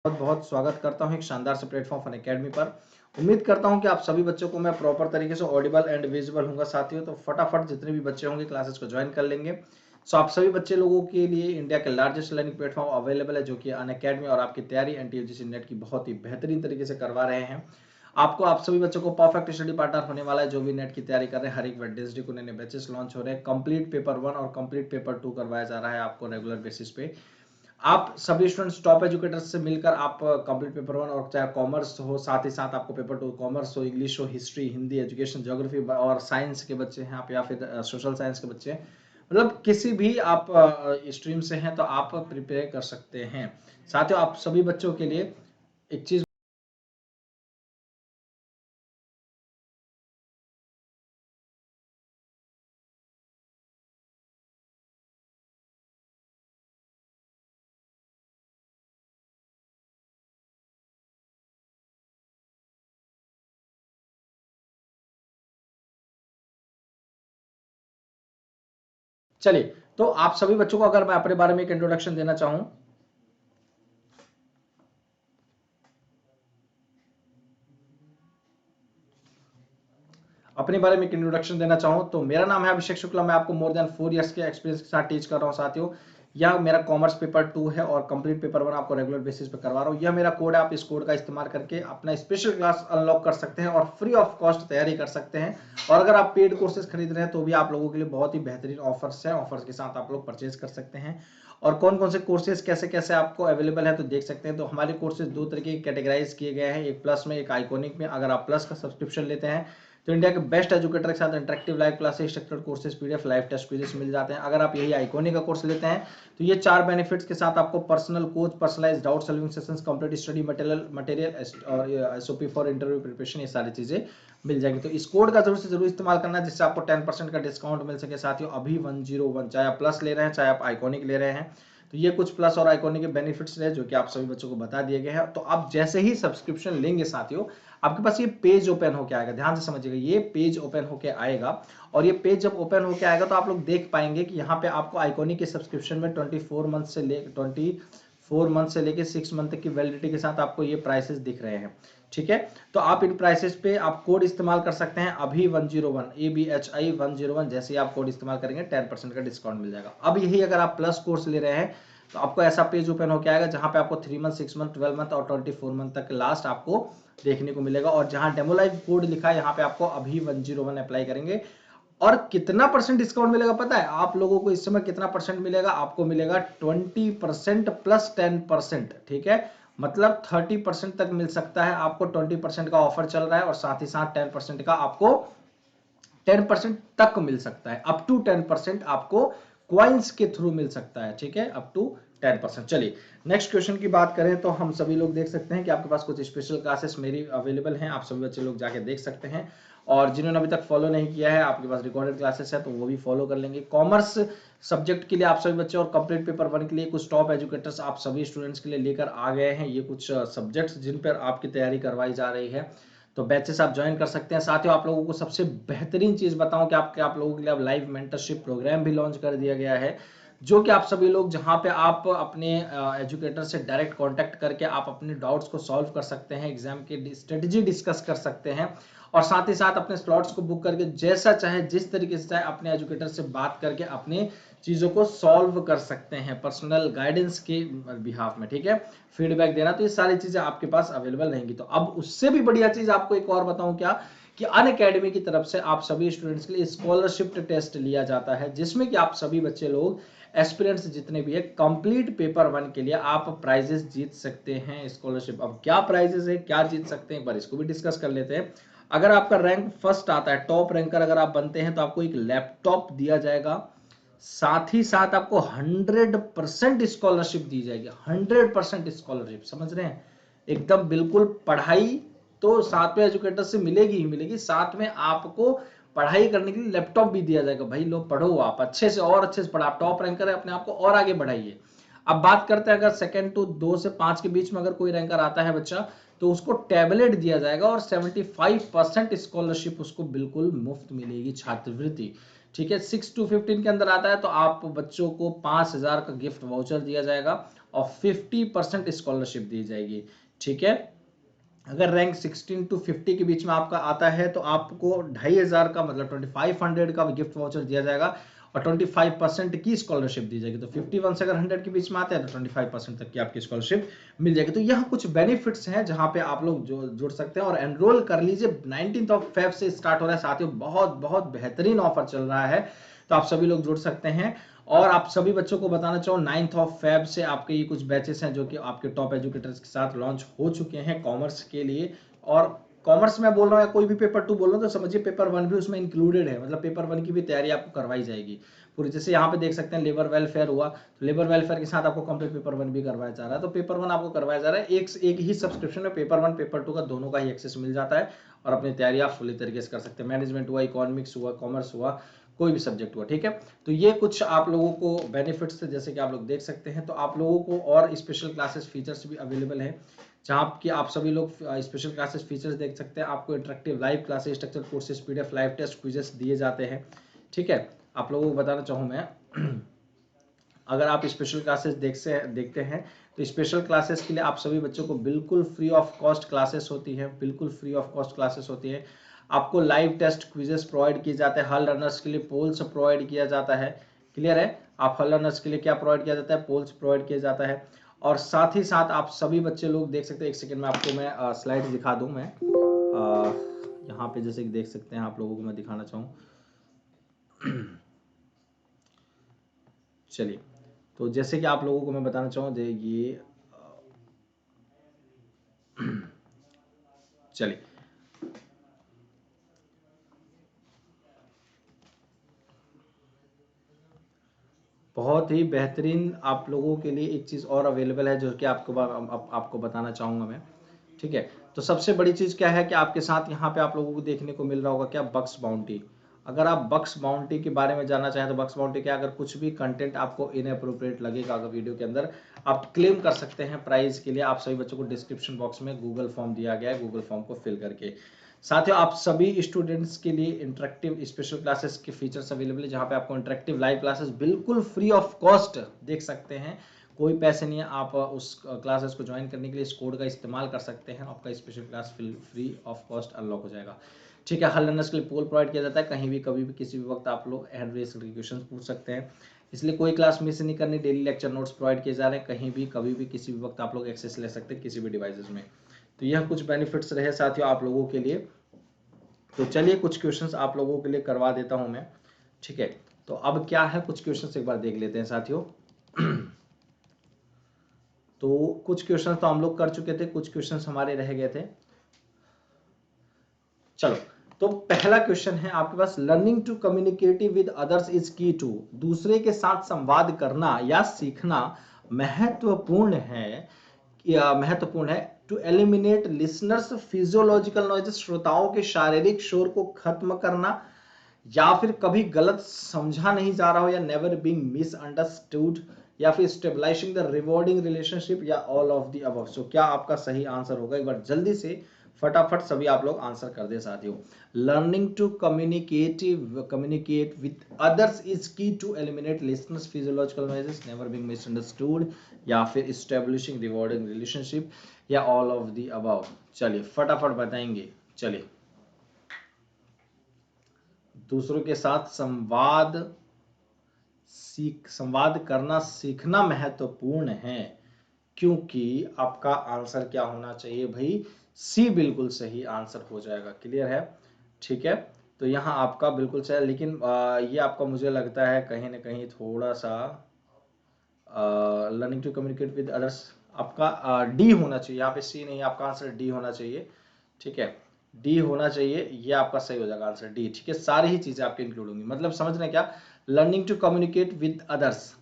बहुत बहुत स्वागत करता हूं एक शानदार से प्लेटफॉर्म फन एकेडमी पर। उम्मीद करता हूं कि आप सभी बच्चों को मैं प्रॉपर तरीके से ऑडिबल एंड विजिबल हूंगा साथियों। तो फटाफट जितने भी बच्चे होंगे क्लासेस को ज्वाइन कर लेंगे। सो आप सभी बच्चे लोगों के लिए इंडिया के लार्जेस्ट लर्निंग प्लेटफॉर्म अवेलेबल है, जो कि अन अकेडमी और आपकी तैयारी एनटीयूजीसी नेट की बहुत ही बेहतरीन तरीके से करवा रहे हैं। आपको आप सभी बच्चों को परफेक्ट स्टडी पार्टनर होने वाला है। जो भी नेट की तैयारी कर रहे हैं, हर एक वेडनेसडे को नए बैचेस लॉन्च हो रहे हैं। कंप्लीट पेपर 1 और कंप्लीट पेपर 2 करवाया जा रहा है आपको रेगुलर बेसिस पे। आप सभी स्टूडेंट्स टॉप एजुकेटर्स से मिलकर आप कंप्लीट पेपर 1 और चाहे कॉमर्स हो, साथ ही साथ आपको पेपर 2 कॉमर्स हो, इंग्लिश हो, हिस्ट्री, हिंदी, एजुकेशन, ज्योग्राफी और साइंस के बच्चे हैं आप, या फिर सोशल साइंस के बच्चे हैं, मतलब किसी भी आप स्ट्रीम से हैं तो आप प्रिपेयर कर सकते हैं। साथियों, आप सभी बच्चों के लिए एक चीज चलिए, तो आप सभी बच्चों को अगर मैं अपने बारे में एक इंट्रोडक्शन देना चाहूं, अपने बारे में एक इंट्रोडक्शन देना चाहूँ तो मेरा नाम है अभिषेक शुक्ला। मैं आपको मोर देन 4 इयर्स के एक्सपीरियंस के साथ टीच कर रहा हूँ साथियों। यह मेरा कॉमर्स पेपर 2 है और कंप्लीट पेपर 1 आपको रेगुलर बेसिस पे करवा रहा हूँ। यह मेरा कोड है, आप इस कोड का इस्तेमाल करके अपना स्पेशल क्लास अनलॉक कर सकते हैं और फ्री ऑफ कॉस्ट तैयारी कर सकते हैं। और अगर आप पेड कोर्सेज खरीद रहे हैं तो भी आप लोगों के लिए बहुत ही बेहतरीन ऑफर्स हैं। ऑफर्स के साथ आप लोग परचेज कर सकते हैं। और कौन कौन से कोर्सेज कैसे कैसे आपको अवेलेबल है तो देख सकते हैं। तो हमारे कोर्सेज दो तरीके के कैटेगराइज किए गए हैं, एक प्लस में, एक आइकॉनिक में। अगर आप प्लस का सब्सक्रिप्शन लेते हैं तो इंडिया के बेस्ट एजुकेटर के साथ interactive live classes, structured courses, PDF, live test quizzes मिल जाते हैं। अगर आप यही आइकॉनिक का कोर्स लेते हैं तो ये 4 बेनिफिट्स के साथ आपको personal coach, personalised doubt solving sessions, complete study material और एसओपी फॉर इंटरव्यू प्रिपरेशन, ये सारी चीजें मिल जाएगी। तो इस कोड का जरूर से जरूर इस्तेमाल करना है, जिससे आपको 10% का डिस्काउंट मिल सके साथियों। अभी 101, चाहे आप प्लस ले रहे हैं चाहे आप आइकॉनिक ले रहे हैं, तो ये कुछ प्लस और आइकॉनिक के बेनिफिट्स है जो कि आप सभी बच्चों को बता दिए गए हैं। तो आप जैसे ही सब्सक्रिप्शन लेंगे साथियों, आपके पास ये पेज ओपन होकर आएगा। ध्यान से समझिएगा, ये पेज ओपन होकर आएगा। और ये पेज जब ओपन होकर आएगा तो आप लोग देख पाएंगे कि यहाँ पे आपको आइकॉनिक के सब्सक्रिप्शन में 24 मंथ से लेके 6 मंथ तक की वैलिडिटी के साथ आपको ये प्राइसेस दिख रहे हैं। ठीक है, तो आप इन प्राइसेस पे आप कोड इस्तेमाल कर सकते हैं अभी 101 ABHI 101। जैसे ही आप कोड इस्तेमाल करेंगे 10% का डिस्काउंट मिल जाएगा। अब यही अगर आप प्लस कोर्स ले रहे हैं तो आपको ऐसा पेज ओपन होकर आएगा जहां पे आपको 3 मंथ, 6 मंथ, 12 मंथ और 24 मंथ तक लास्ट आपको देखने को मिलेगा। और जहां डेमो लाइव कोड लिखा है यहाँ पे आपको अभी 101 अप्लाई करेंगे। और कितना परसेंट डिस्काउंट मिलेगा पता है आप लोगों को? इस समय कितना परसेंट मिलेगा? आपको मिलेगा 20% प्लस 10%। ठीक है, मतलब 30% तक मिल सकता है आपको। 20% का ऑफर चल रहा है और साथ ही साथ 10% का आपको 10% तक मिल सकता है। अप टू 10% आपको क्वाइंस के थ्रू मिल सकता है। ठीक है, अप टू 10%। चलिए, नेक्स्ट क्वेश्चन की बात करें तो हम सभी लोग देख सकते हैं कि आपके पास कुछ स्पेशल क्लासेस मेरी अवेलेबल हैं। आप सभी बच्चे लोग जाके देख सकते हैं। और जिन्होंने अभी तक फॉलो नहीं किया है, आपके पास रिकॉर्डेड क्लासेस है तो वो भी फॉलो कर लेंगे। कॉमर्स सब्जेक्ट के लिए आप सभी बच्चे और कंप्लीट पेपर 1 के लिए कुछ टॉप एजुकेटर्स आप सभी स्टूडेंट्स के लिए लेकर आ गए हैं। ये कुछ सब्जेक्ट्स जिन पर आपकी तैयारी करवाई जा रही है, तो बैचेस आप ज्वाइन कर सकते हैं। साथ ही आप लोगों को सबसे बेहतरीन चीज बताऊं कि आप लोगों के लिए अब लाइव मेंटरशिप प्रोग्राम भी लॉन्च कर दिया गया है, जो कि आप सभी लोग जहां पे आप अपने एजुकेटर से डायरेक्ट कांटेक्ट करके आप अपने डाउट्स को सॉल्व कर सकते हैं, एग्जाम की स्ट्रेटजी डिस्कस कर सकते हैं। और साथ ही साथ अपने स्लॉट्स को बुक करके जैसा चाहे, जिस तरीके से चाहे, अपने एजुकेटर से बात करके अपने चीजों को सॉल्व कर सकते हैं पर्सनल गाइडेंस के बिहाफ में। ठीक है, फीडबैक देना, तो ये सारी चीजें आपके पास अवेलेबल रहेंगी। तो अब उससे भी बढ़िया चीज आपको एक और बताऊं क्या, कि अन अकेडमी की तरफ से आप सभी स्टूडेंट्स के लिए स्कॉलरशिप टेस्ट लिया जाता है, जिसमें कि आप सभी बच्चे लोग एस्पिरेंट्स जितने भी है कंप्लीट पेपर 1 के लिए आप प्राइजेस जीत सकते हैं। स्कॉलरशिप, अब क्या प्राइजेस है, क्या जीत सकते हैं, एक बार इसको भी डिस्कस कर लेते हैं। अगर आपका रैंक फर्स्ट आता है, टॉप रैंकर अगर आप बनते हैं, तो आपको एक लैपटॉप दिया जाएगा। साथ ही साथ आपको 100% स्कॉलरशिप दी जाएगी। 100% स्कॉलरशिप, समझ रहे हैं? एकदम बिल्कुल। पढ़ाई तो साथ में एजुकेटर से मिलेगी ही मिलेगी, साथ में आपको पढ़ाई करने के लिए लैपटॉप भी दिया जाएगा। भाई लो, पढ़ो, आप अच्छे से और अच्छे से पढ़ो, आप टॉप रैंकर है, अपने आप को और आगे बढ़ाइए। अब बात करते हैं, अगर सेकंड टू 2 से 5 के बीच में अगर कोई रैंकर आता है बच्चा, तो उसको टैबलेट दिया जाएगा और 75% स्कॉलरशिप उसको बिल्कुल मुफ्त मिलेगी, छात्रवृत्ति। ठीक है, 6 to 15 के अंदर आता है तो आप बच्चों को 5,000 का गिफ्ट वाउचर दिया जाएगा। और 50% स्कॉलरशिप दी जाएगी। ठीक है, अगर रैंक 16 to 50 के बीच में आपका आता है तो आपको 2500 का मतलब 2500 का गिफ्ट वाउचर दिया जाएगा और 25% की स्कॉलरशिप दी जाएगी। तो 51 से अगर 100 के बीच में आते हैं तो 25% तक की आपकी स्कॉलरशिप मिल जाएगी। तो यह कुछ बेनिफिट्स हैं जहां पे आप लोग जुड़ सकते हैं और एनरोल कर लीजिए। 19 Feb से स्टार्ट हो रहा है साथियों, बहुत बहुत बेहतरीन ऑफर चल रहा है, तो आप सभी लोग जुड़ सकते हैं। और आप सभी बच्चों को बताना चाहूँ 9 Feb से आपके ये कुछ बैचेस हैं जो कि आपके टॉप एजुकेटर्स के साथ लॉन्च हो चुके हैं कॉमर्स के लिए। और कॉमर्स में बोल रहा हूँ या कोई भी पेपर 2 बोल रहा हूँ तो समझिए पेपर 1 भी उसमें इंक्लूडेड है, मतलब पेपर 1 की भी तैयारी आपको करवाई जाएगी पूरी। जैसे यहाँ पे देख सकते हैं लेबर वेलफेयर हुआ, तो लेबर वेलफेयर के साथ आपको कंप्लीट पेपर 1 भी करवाया जा रहा है। तो पेपर 1 आपको करवाया जा रहा है, एक ही सब्सक्रिप्शन में पेपर 1 पेपर 2 का दोनों का ही एक्सेस मिल जाता है और अपनी तैयारी आप फुली तरीके से कर सकते हैं। मैनेजमेंट हुआ, इकोनॉमिक्स हुआ, कॉमर्स हुआ, कोई भी सब्जेक्ट हुआ। ठीक है, तो ये कुछ आप लोगों को बेनिफिट्स थे जैसे कि आप लोग देख सकते हैं। तो आप लोगों को और स्पेशल क्लासेस फीचर्स भी अवेलेबल है जहाँ की आप सभी लोग स्पेशल क्लासेस फीचर्स देख सकते हैं। आपको interactive live classes, structure courses, PDF, live test, quizzes दिए जाते हैं। ठीक है, आप लोगों को बताना चाहूँ मैं अगर आप स्पेशल क्लासेस देखते हैं तो स्पेशल क्लासेस के लिए आप सभी बच्चों को बिल्कुल फ्री ऑफ कॉस्ट क्लासेस होती है, बिल्कुल फ्री ऑफ कॉस्ट क्लासेस होती है। आपको लाइव टेस्ट क्विजेस प्रोवाइड किए जाते हैं, हर लर्नर्स के लिए पोल्स प्रोवाइड किया जाता है। क्लियर है, आप हर लर्नर्स के लिए क्या प्रोवाइड किया जाता है, पोल्स प्रोवाइड किया जाता है। और साथ ही साथ आप सभी बच्चे लोग देख सकते हैं, एक सेकेंड में आपको मैं स्लाइड दिखा दूं। मैं यहाँ पे जैसे कि देख सकते हैं आप लोगों को मैं दिखाना चाहूँ चलिए, तो जैसे कि आप लोगों को मैं बताना चाहूँ ये चलिए बहुत ही बेहतरीन आप लोगों के लिए एक चीज़ और अवेलेबल है जो कि आपको बताना चाहूँगा मैं। ठीक है, तो सबसे बड़ी चीज़ क्या है कि आपके साथ यहाँ पे आप लोगों को देखने को मिल रहा होगा क्या, बक्स बाउंटी। अगर आप बक्स बाउंटी के बारे में जानना चाहें तो बक्स बाउंटी क्या, अगर कुछ भी कंटेंट आपको इनअप्रोप्रिएट लगेगा अगर वीडियो के अंदर, आप क्लेम कर सकते हैं प्राइज के लिए। आप सभी बच्चों को डिस्क्रिप्शन बॉक्स में गूगल फॉर्म दिया गया है, गूगल फॉर्म को फिल करके। साथियों आप सभी स्टूडेंट्स के लिए इंटरेक्टिव स्पेशल क्लासेस के फीचर्स अवेलेबल है जहां पे आपको इंटरेक्टिव लाइव क्लासेस बिल्कुल फ्री ऑफ कॉस्ट देख सकते हैं, कोई पैसे नहीं है। आप उस क्लासेस को ज्वाइन करने के लिए इस कोड का इस्तेमाल कर सकते हैं, आपका special class free of cost unlock हो जाएगा। ठीक है, हर लर्नर्स के लिए पोल प्रोवाइड किया जाता है, कहीं भी कभी भी किसी भी वक्त आप लोग हैंड रेस क्वेश्चन पूछ सकते हैं, इसलिए कोई क्लास मिस नहीं करनी। डेली लेक्चर नोट्स प्रोवाइड किए जा रहे हैं, कहीं भी कभी भी किसी भी वक्त आप लोग एक्सेस ले सकते हैं किसी भी डिवाइसेस में। तो यह कुछ बेनिफिट्स रहे साथियों आप लोगों के लिए। तो चलिए कुछ क्वेश्चंस आप लोगों के लिए करवा देता हूं मैं। ठीक है, तो अब क्या है, कुछ क्वेश्चंस एक बार देख लेते हैं साथियों। तो कुछ क्वेश्चंस तो हम लोग कर चुके थे, कुछ क्वेश्चंस हमारे रह गए थे। चलो, तो पहला क्वेश्चन है आपके पास, learning to communicate with others is key to, दूसरे के साथ संवाद करना या सीखना महत्वपूर्ण है to eliminate listeners physiological noises, श्रोताओं के शारीरिक शोर को खत्म करना, या फिर कभी गलत समझा नहीं जा रहा हो, या नेवर बीइंग मिसअंडरस्टूड, या फिर स्टेबलाइजिंग द रिवॉर्डिंग रिलेशनशिप, या all of the above. So क्या आपका सही आंसर होगा, एक बार जल्दी से फटाफट सभी आप लोग आंसर कर दे साथियों। Learning to communicate with others is key to eliminate listeners physiological noises, never being misunderstood, या फिर एस्टैब्लिशिंग रिवॉर्डिंग रिलेशनशिप, या ऑल ऑफ द अबव। चलिए फटाफट बताएंगे। चलिए, दूसरों के साथ संवाद करना सीखना महत्वपूर्ण है, क्योंकि आपका आंसर क्या होना चाहिए भाई, सी बिल्कुल सही आंसर हो जाएगा। क्लियर है, ठीक है, तो यहाँ आपका बिल्कुल सही, लेकिन ये आपका मुझे लगता है कहीं ना कहीं थोड़ा सा learning to communicate with others आपका डी होना चाहिए, यहाँ पे सी नहीं, आपका आंसर डी होना चाहिए। ठीक है, डी होना चाहिए, ये आपका सही हो जाएगा आंसर डी। ठीक है, सारी ही चीजें आपकी इंक्लूड होंगी, मतलब समझ रहे हैं क्या, learning to communicate with others,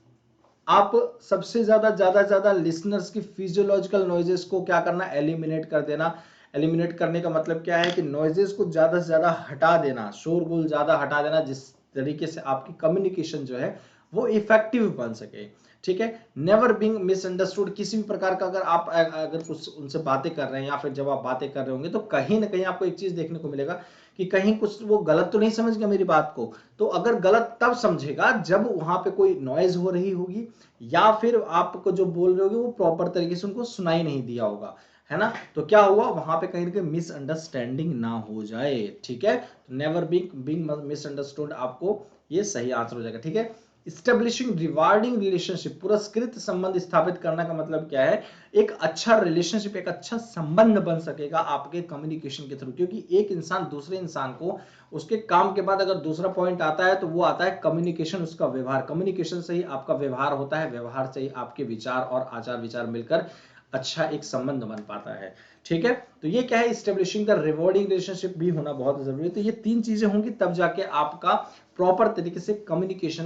आप सबसे ज्यादा लिसनर्स की फिजियोलॉजिकल नॉइजेस को क्या करना, एलिमिनेट कर देना। एलिमिनेट करने का मतलब क्या है कि नॉइजेस को ज्यादा से ज्यादा हटा देना, शोरगुल ज्यादा हटा देना, जिस तरीके से आपकी कम्युनिकेशन जो है वो इफेक्टिव बन सके, ठीक है। नेवर बीइंग मिसअंडरस्टूड, किसी भी प्रकार का अगर कुछ उनसे बातें कर रहे हैं या फिर जब आप बातें कर रहे होंगे तो कहीं ना कहीं आपको एक चीज देखने को मिलेगा कि कहीं कुछ वो गलत तो नहीं समझ गया मेरी बात को। तो अगर गलत तब समझेगा जब वहां पे कोई नॉइज हो रही होगी या फिर आपको जो बोल रहे होगे वो प्रॉपर तरीके से उनको सुनाई नहीं दिया होगा, है ना। तो क्या हुआ वहां पे कहीं ना कहीं मिसअंडरस्टैंडिंग ना हो जाए, ठीक है। तो नेवर बीइंग मिसअंडरस्टूड आपको ये सही आंसर हो जाएगा, ठीक है। स्टेब्लिशिंग रिवार्डिंग रिलेशनशिप, पुरस्कृत संबंध स्थापित करना का मतलब क्या है, एक अच्छा रिलेशनशिप, एक अच्छा संबंध बन सकेगा आपके कम्युनिकेशन के थ्रू। क्योंकि एक इंसान दूसरे इंसान को उसके काम के बाद अगर दूसरा पॉइंट आता है तो वो आता है कम्युनिकेशन, उसका व्यवहार। कम्युनिकेशन से ही आपका व्यवहार होता है, व्यवहार से ही आपके विचार और आचार विचार मिलकर अच्छा एक संबंध बन पाता है, ठीक है। तो ये क्या है, स्टेब्लिशिंग द रिवॉर्डिंग रिलेशनशिप भी होना बहुत जरूरी है। तो ये तीन चीजें होंगी तब जाके आपका प्रॉपर तरीके से कम्युनिकेशन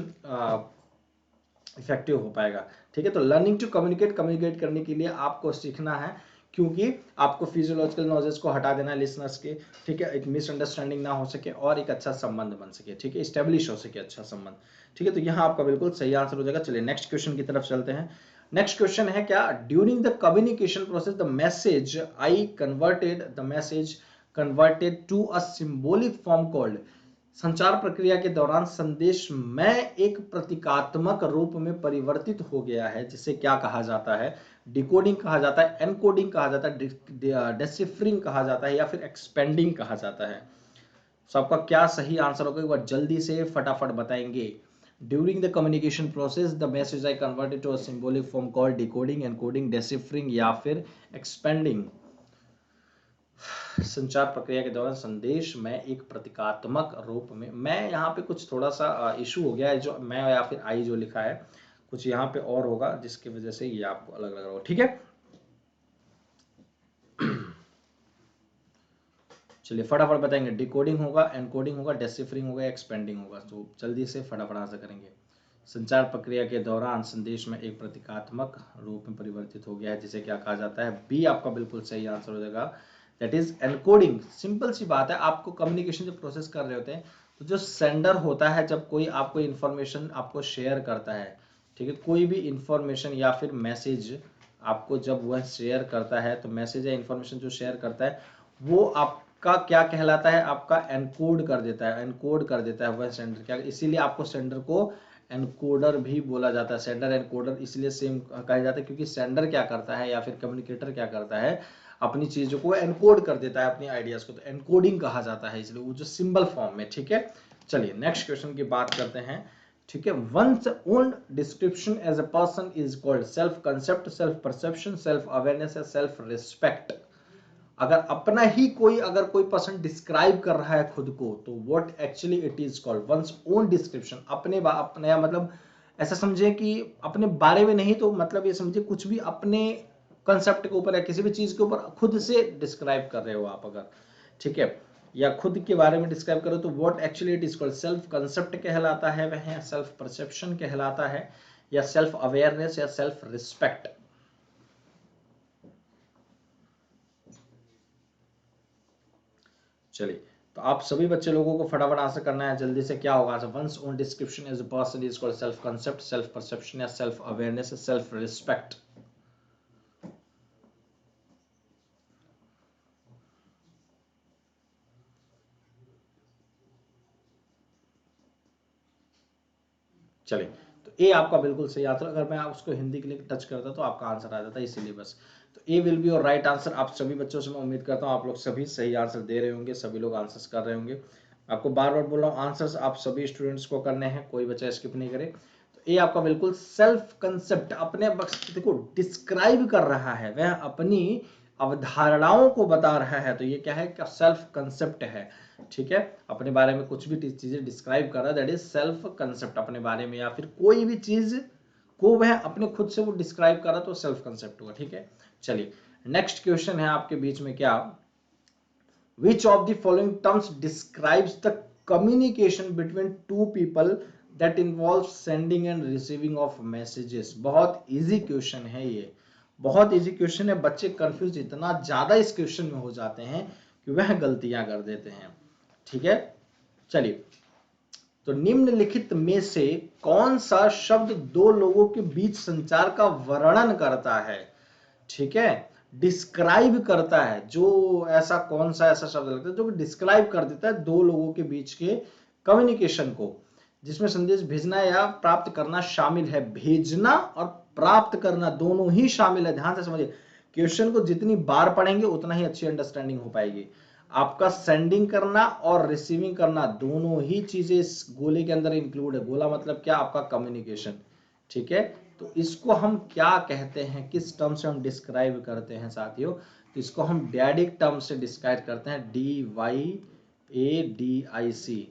इफेक्टिव हो पाएगा, ठीक है। तो लर्निंग टू कम्युनिकेट, कम्युनिकेट करने के लिए आपको सीखना है, क्योंकि आपको फिजियोलॉजिकल नॉलेज को हटा देना है लिसनर्स के, ठीक है। एक मिसअंडरस्टैंडिंग ना हो सके और एक अच्छा संबंध बन सके, ठीक है, स्टेब्लिश हो सके अच्छा संबंध, ठीक है। तो यहाँ आपका बिल्कुल सही आंसर हो जाएगा। चलिए नेक्स्ट क्वेश्चन की तरफ चलते हैं। नेक्स्ट क्वेश्चन है क्या, during the communication process the message converted to a symbolic form called, संचार प्रक्रिया के दौरान संदेश में एक प्रतीकात्मक रूप में परिवर्तित हो गया है, जिसे क्या कहा जाता है, डिकोडिंग कहा जाता है, एनकोडिंग कहा जाता है, डेसिफ्रिंग कहा जाता है या फिर एक्सपेंडिंग कहा जाता है। तो आपका क्या सही आंसर होगा एक बार जल्दी से फटाफट बताएंगे। During the communication process the message I converted to a symbolic form called decoding, encoding, deciphering या फिर एक्सपेंडिंग। संचार प्रक्रिया के दौरान संदेश में एक प्रतीकात्मक रूप में, मैं यहाँ पे कुछ थोड़ा सा इशू हो गया है, जो मैं या फिर आई जो लिखा है कुछ यहाँ पे और होगा जिसकी वजह से ये आपको अलग लग रहा होगा, ठीक है। चलिए फटाफट बताएंगे, डिकोडिंग होगा, एनकोडिंग होगा, डेसिफरिंग होगा, एक्सपेंडिंग होगा। तो जल्दी से फटाफट आंसर करेंगे। संचार प्रक्रिया के दौरान संदेश में एक प्रतीकात्मक रूप में परिवर्तित हो गया है, जिसे क्या कहा जाता है, बी आपका बिल्कुल सही आंसर हो जाएगा, दैट इज एनकोडिंग। सिंपल सी बात है, आपको कम्युनिकेशन जब प्रोसेस कर रहे होते हैं तो जो सेंडर होता है, जब कोई आपको इंफॉर्मेशन आपको शेयर करता है, ठीक है, कोई भी इंफॉर्मेशन या फिर मैसेज आपको जब वह शेयर करता है, तो मैसेज या इंफॉर्मेशन जो शेयर करता है वो आपका क्या कहलाता है, आपका एनकोड कर देता है, एनकोड कर देता है वह सेंडर क्या, इसीलिए आपको सेंडर को एनकोडर भी बोला जाता है। सेंडर एनकोडर इसलिए सेम कहा जाता है क्योंकि सेंडर क्या करता है या फिर कम्युनिकेटर क्या करता है, अपनी चीजों को एनकोड कर देता है, अपनी आइडियाज को, तो एनकोडिंग कहा जाता है, इसलिए वो जो सिंबल फॉर्म में, ठीक है। चलिए नेक्स्ट क्वेश्चन की बात करते हैं, ठीक है। Once own description as a person is called self concept, self perception, self awareness या सेल्फ रिस्पेक्ट। अगर अपना ही कोई अगर कोई पर्सन डिस्क्राइब कर रहा है खुद को, तो what actually it is called, once own description, अपने मतलब ऐसा समझे कि अपने बारे में नहीं, तो मतलब ये समझे कुछ भी अपने कंसेप्ट के ऊपर या किसी भी चीज के ऊपर खुद से डिस्क्राइब कर रहे हो आप अगर, ठीक है, या खुद के बारे में डिस्क्राइब करो, तो what actually it is called, self concept कहलाता है वह, सेल्फ परसेप्शन कहलाता है, या सेल्फ अवेयरनेस या सेल्फ रिस्पेक्ट। चलिए तो आप सभी बच्चे लोगों को फटाफट आंसर करना है जल्दी से, क्या होगा answer, once own description as a person is called self concept, self perception या सेल्फ अवेयरनेस, सेल्फ रिस्पेक्ट। चलिए तो ए आपका बिल्कुल सही आंसर, अगर मैं उसको हिंदी के लिए टच करता तो आपका आंसर आ जाता, इसीलिए बस। तो A will be your right answer. आप सभी बच्चों से मैं उम्मीद करता हूँ आप लोग सभी सही आंसर दे रहे होंगे, सभी लोग आंसर्स कर रहे होंगे। आपको बार बार बोल रहा हूँ आंसर्स आप सभी स्टूडेंट्स को करने हैं, कोई बच्चा स्किप नहीं करे। तो ए आपका बिल्कुल सेल्फ कंसेप्ट, अपने देखो डिस्क्राइब कर रहा है, वह अपनी अवधारणाओं को बता रहा है, तो ये क्या है, क्या सेल्फ कंसेप्ट है, ठीक है। अपने बारे में कुछ भी चीजें डिस्क्राइब कर रहा है, दैट इज सेल्फ कंसेप्ट, अपने बारे में या फिर कोई भी चीज को वह अपने खुद से वो डिस्क्राइब कर रहा है, तो सेल्फ कंसेप्ट हुआ, ठीक है। चलिए नेक्स्ट क्वेश्चन है आपके बीच में, क्या, which of the following terms describes the communication between two people that involves sending and receiving of messages। बहुत इजी क्वेश्चन है ये, बहुत इजी क्वेश्चन है, बच्चे कंफ्यूज इतना ज्यादा इस क्वेश्चन में हो जाते हैं कि वह गलतियां कर देते हैं, ठीक है। चलिए तो निम्नलिखित में से कौन सा शब्द दो लोगों के बीच संचार का वर्णन करता है? ठीक है, डिस्क्राइब करता है। जो ऐसा कौन सा ऐसा शब्द लगता है जो डिस्क्राइब कर देता है दो लोगों के बीच के कम्युनिकेशन को, जिसमें संदेश भेजना या प्राप्त करना शामिल है। भेजना और प्राप्त करना दोनों ही शामिल है। ध्यान से समझिए, क्वेश्चन को जितनी बार पढ़ेंगे उतना ही अच्छी अंडरस्टैंडिंग हो पाएगी। आपका सेंडिंग करना और रिसीविंग करना दोनों ही चीजें इस गोले के अंदर इंक्लूड है। गोला मतलब क्या? आपका कम्युनिकेशन। ठीक है, तो इसको हम क्या कहते हैं, किस टर्म से हम डिस्क्राइब करते हैं साथियों? तो इसको हम डैडिक टर्म से डिस्क्राइब करते हैं, DYADIC।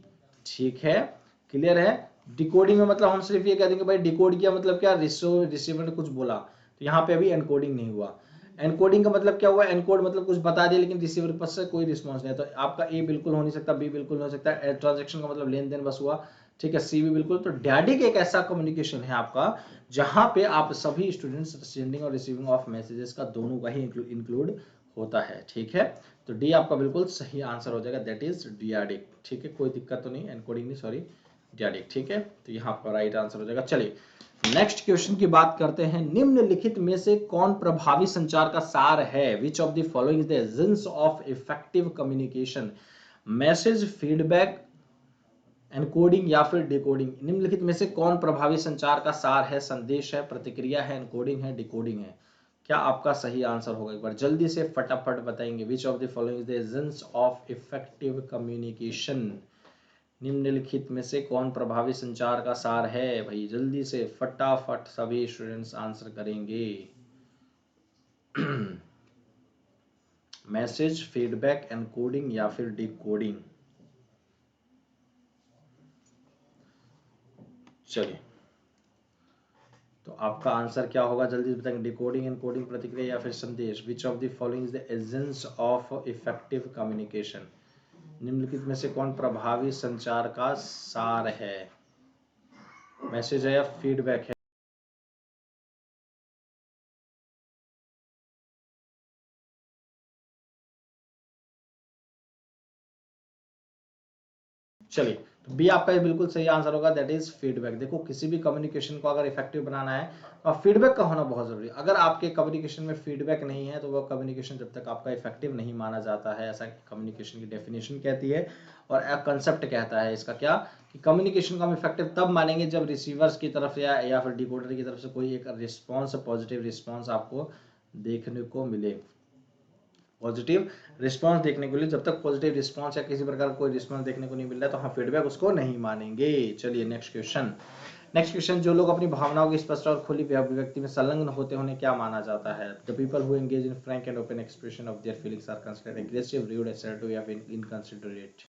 ठीक है, क्लियर है? डिकोडिंग में मतलब हम सिर्फ ये कह देंगे भाई डिकोड किया मतलब क्या, रिसीवर ने कुछ बोला, तो यहाँ पे अभी एनकोडिंग नहीं हुआ। एनकोडिंग का मतलब क्या हुआ? एनकोड मतलब कुछ बता दिया लेकिन रिसीवर पास से कोई रिस्पॉन्स नहीं है, तो आपका ए बिल्कुल हो नहीं सकता, बी बिल्कुल हो सकता है। ट्रांजेक्शन का मतलब लेन देन बस हुआ। ठीक है, सी भी बिल्कुल। तो डैडिक एक ऐसा कम्युनिकेशन है आपका जहां पे आप सभी स्टूडेंट्स सेंडिंग और रिसीविंग ऑफ मैसेजेस का दोनों का ही इंक्लूड होता है। ठीक है, तो डी आपका बिल्कुल सही आंसर हो जाएगा, दैट इज डैडिक। ठीक है, कोई दिक्कत तो नहीं, एनकोडिंग नहीं, सॉरी, डैडिक। ठीक है, तो यहाँ आपका राइट आंसर हो जाएगा। चलिए नेक्स्ट क्वेश्चन की बात करते हैं। निम्नलिखित में से कौन प्रभावी संचार का सार है? Which of the following is the essence of effective communication? Message, feedback, encoding या फिर डिकोडिंग? निम्नलिखित में से कौन प्रभावी संचार का सार है? संदेश है, प्रतिक्रिया है, एनकोडिंग है, डिकोडिंग है? क्या आपका सही आंसर होगा? एक बार जल्दी से फटाफट बताएंगे। विच of the following is the essence of effective communication? निम्नलिखित में से कौन प्रभावी संचार का सार है? भाई जल्दी से फटाफट सभी स्टूडेंट्स आंसर करेंगे। मैसेज, फीडबैक, एनकोडिंग या फिर डिकोडिंग? चलिए, तो आपका आंसर क्या होगा? जल्दी बताएंगे। डिकोडिंग, एनकोडिंग, प्रतिक्रिया या फिर संदेश? विच of the following is the essence of effective communication? निम्नलिखित में से कौन प्रभावी संचार का सार है? मैसेज है या फीडबैक है? चलिए, तो बी आपका ये बिल्कुल सही आंसर होगा, दैट इज फीडबैक। देखो, किसी भी कम्युनिकेशन को अगर इफेक्टिव बनाना है तो फीडबैक का होना बहुत जरूरी है। अगर आपके कम्युनिकेशन में फीडबैक नहीं है तो वह कम्युनिकेशन जब तक आपका इफेक्टिव नहीं माना जाता है। ऐसा कम्युनिकेशन की डेफिनेशन कहती है और एक कंसेप्ट कहता है इसका क्या, कि कम्युनिकेशन को हम इफेक्टिव तब मानेंगे जब रिसीवर्स की तरफ या फिर डिकोडर की तरफ से कोई एक रिस्पॉन्स, पॉजिटिव रिस्पॉन्स आपको देखने को मिले। पॉजिटिव रिस्पांस देखने को लिए, जब तक पॉजिटिव रिस्पांस या किसी प्रकार का कोई रिस्पांस देखने को नहीं मिल रहा है तो हम फीडबैक उसको नहीं मानेंगे। चलिए नेक्स्ट क्वेश्चन। नेक्स्ट क्वेश्चन, जो लोग अपनी भावनाओं की स्पष्ट और खुली अभिव्यक्ति में संलग्न होते हैं उन्हें क्या माना जाता है? The people who engage in frank and open expression of their feelings are considered aggressive, rude, assertive या फिर इनकंसिडरेट?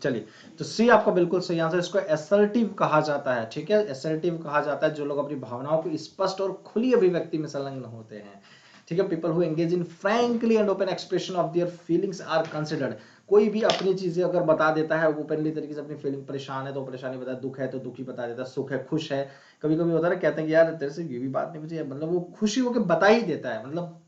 चलिए, तो सी आपका बिल्कुल सही आंसर। इसको असर्टिव कहा जाता है। ठीक है, असर्टिव कहा जाता है जो लोग अपनी भावनाओं की स्पष्ट और खुली अभिव्यक्ति में संलग्न होते हैं। ठीक है, people who engage in frankly and open expression of their feelings are considered. कोई भी अपनी चीजें अगर बता देता है ओपनली तरीके से, अपनी फीलिंग, परेशान है तो परेशानी बता, दुख है तो दुखी बता देता है, सुख है, खुश है, कभी कभी होता है ना, कहते हैं कि यार तेरे से ये भी बात नहीं मुझे, मतलब वो खुशी होकर बता ही देता है, मतलब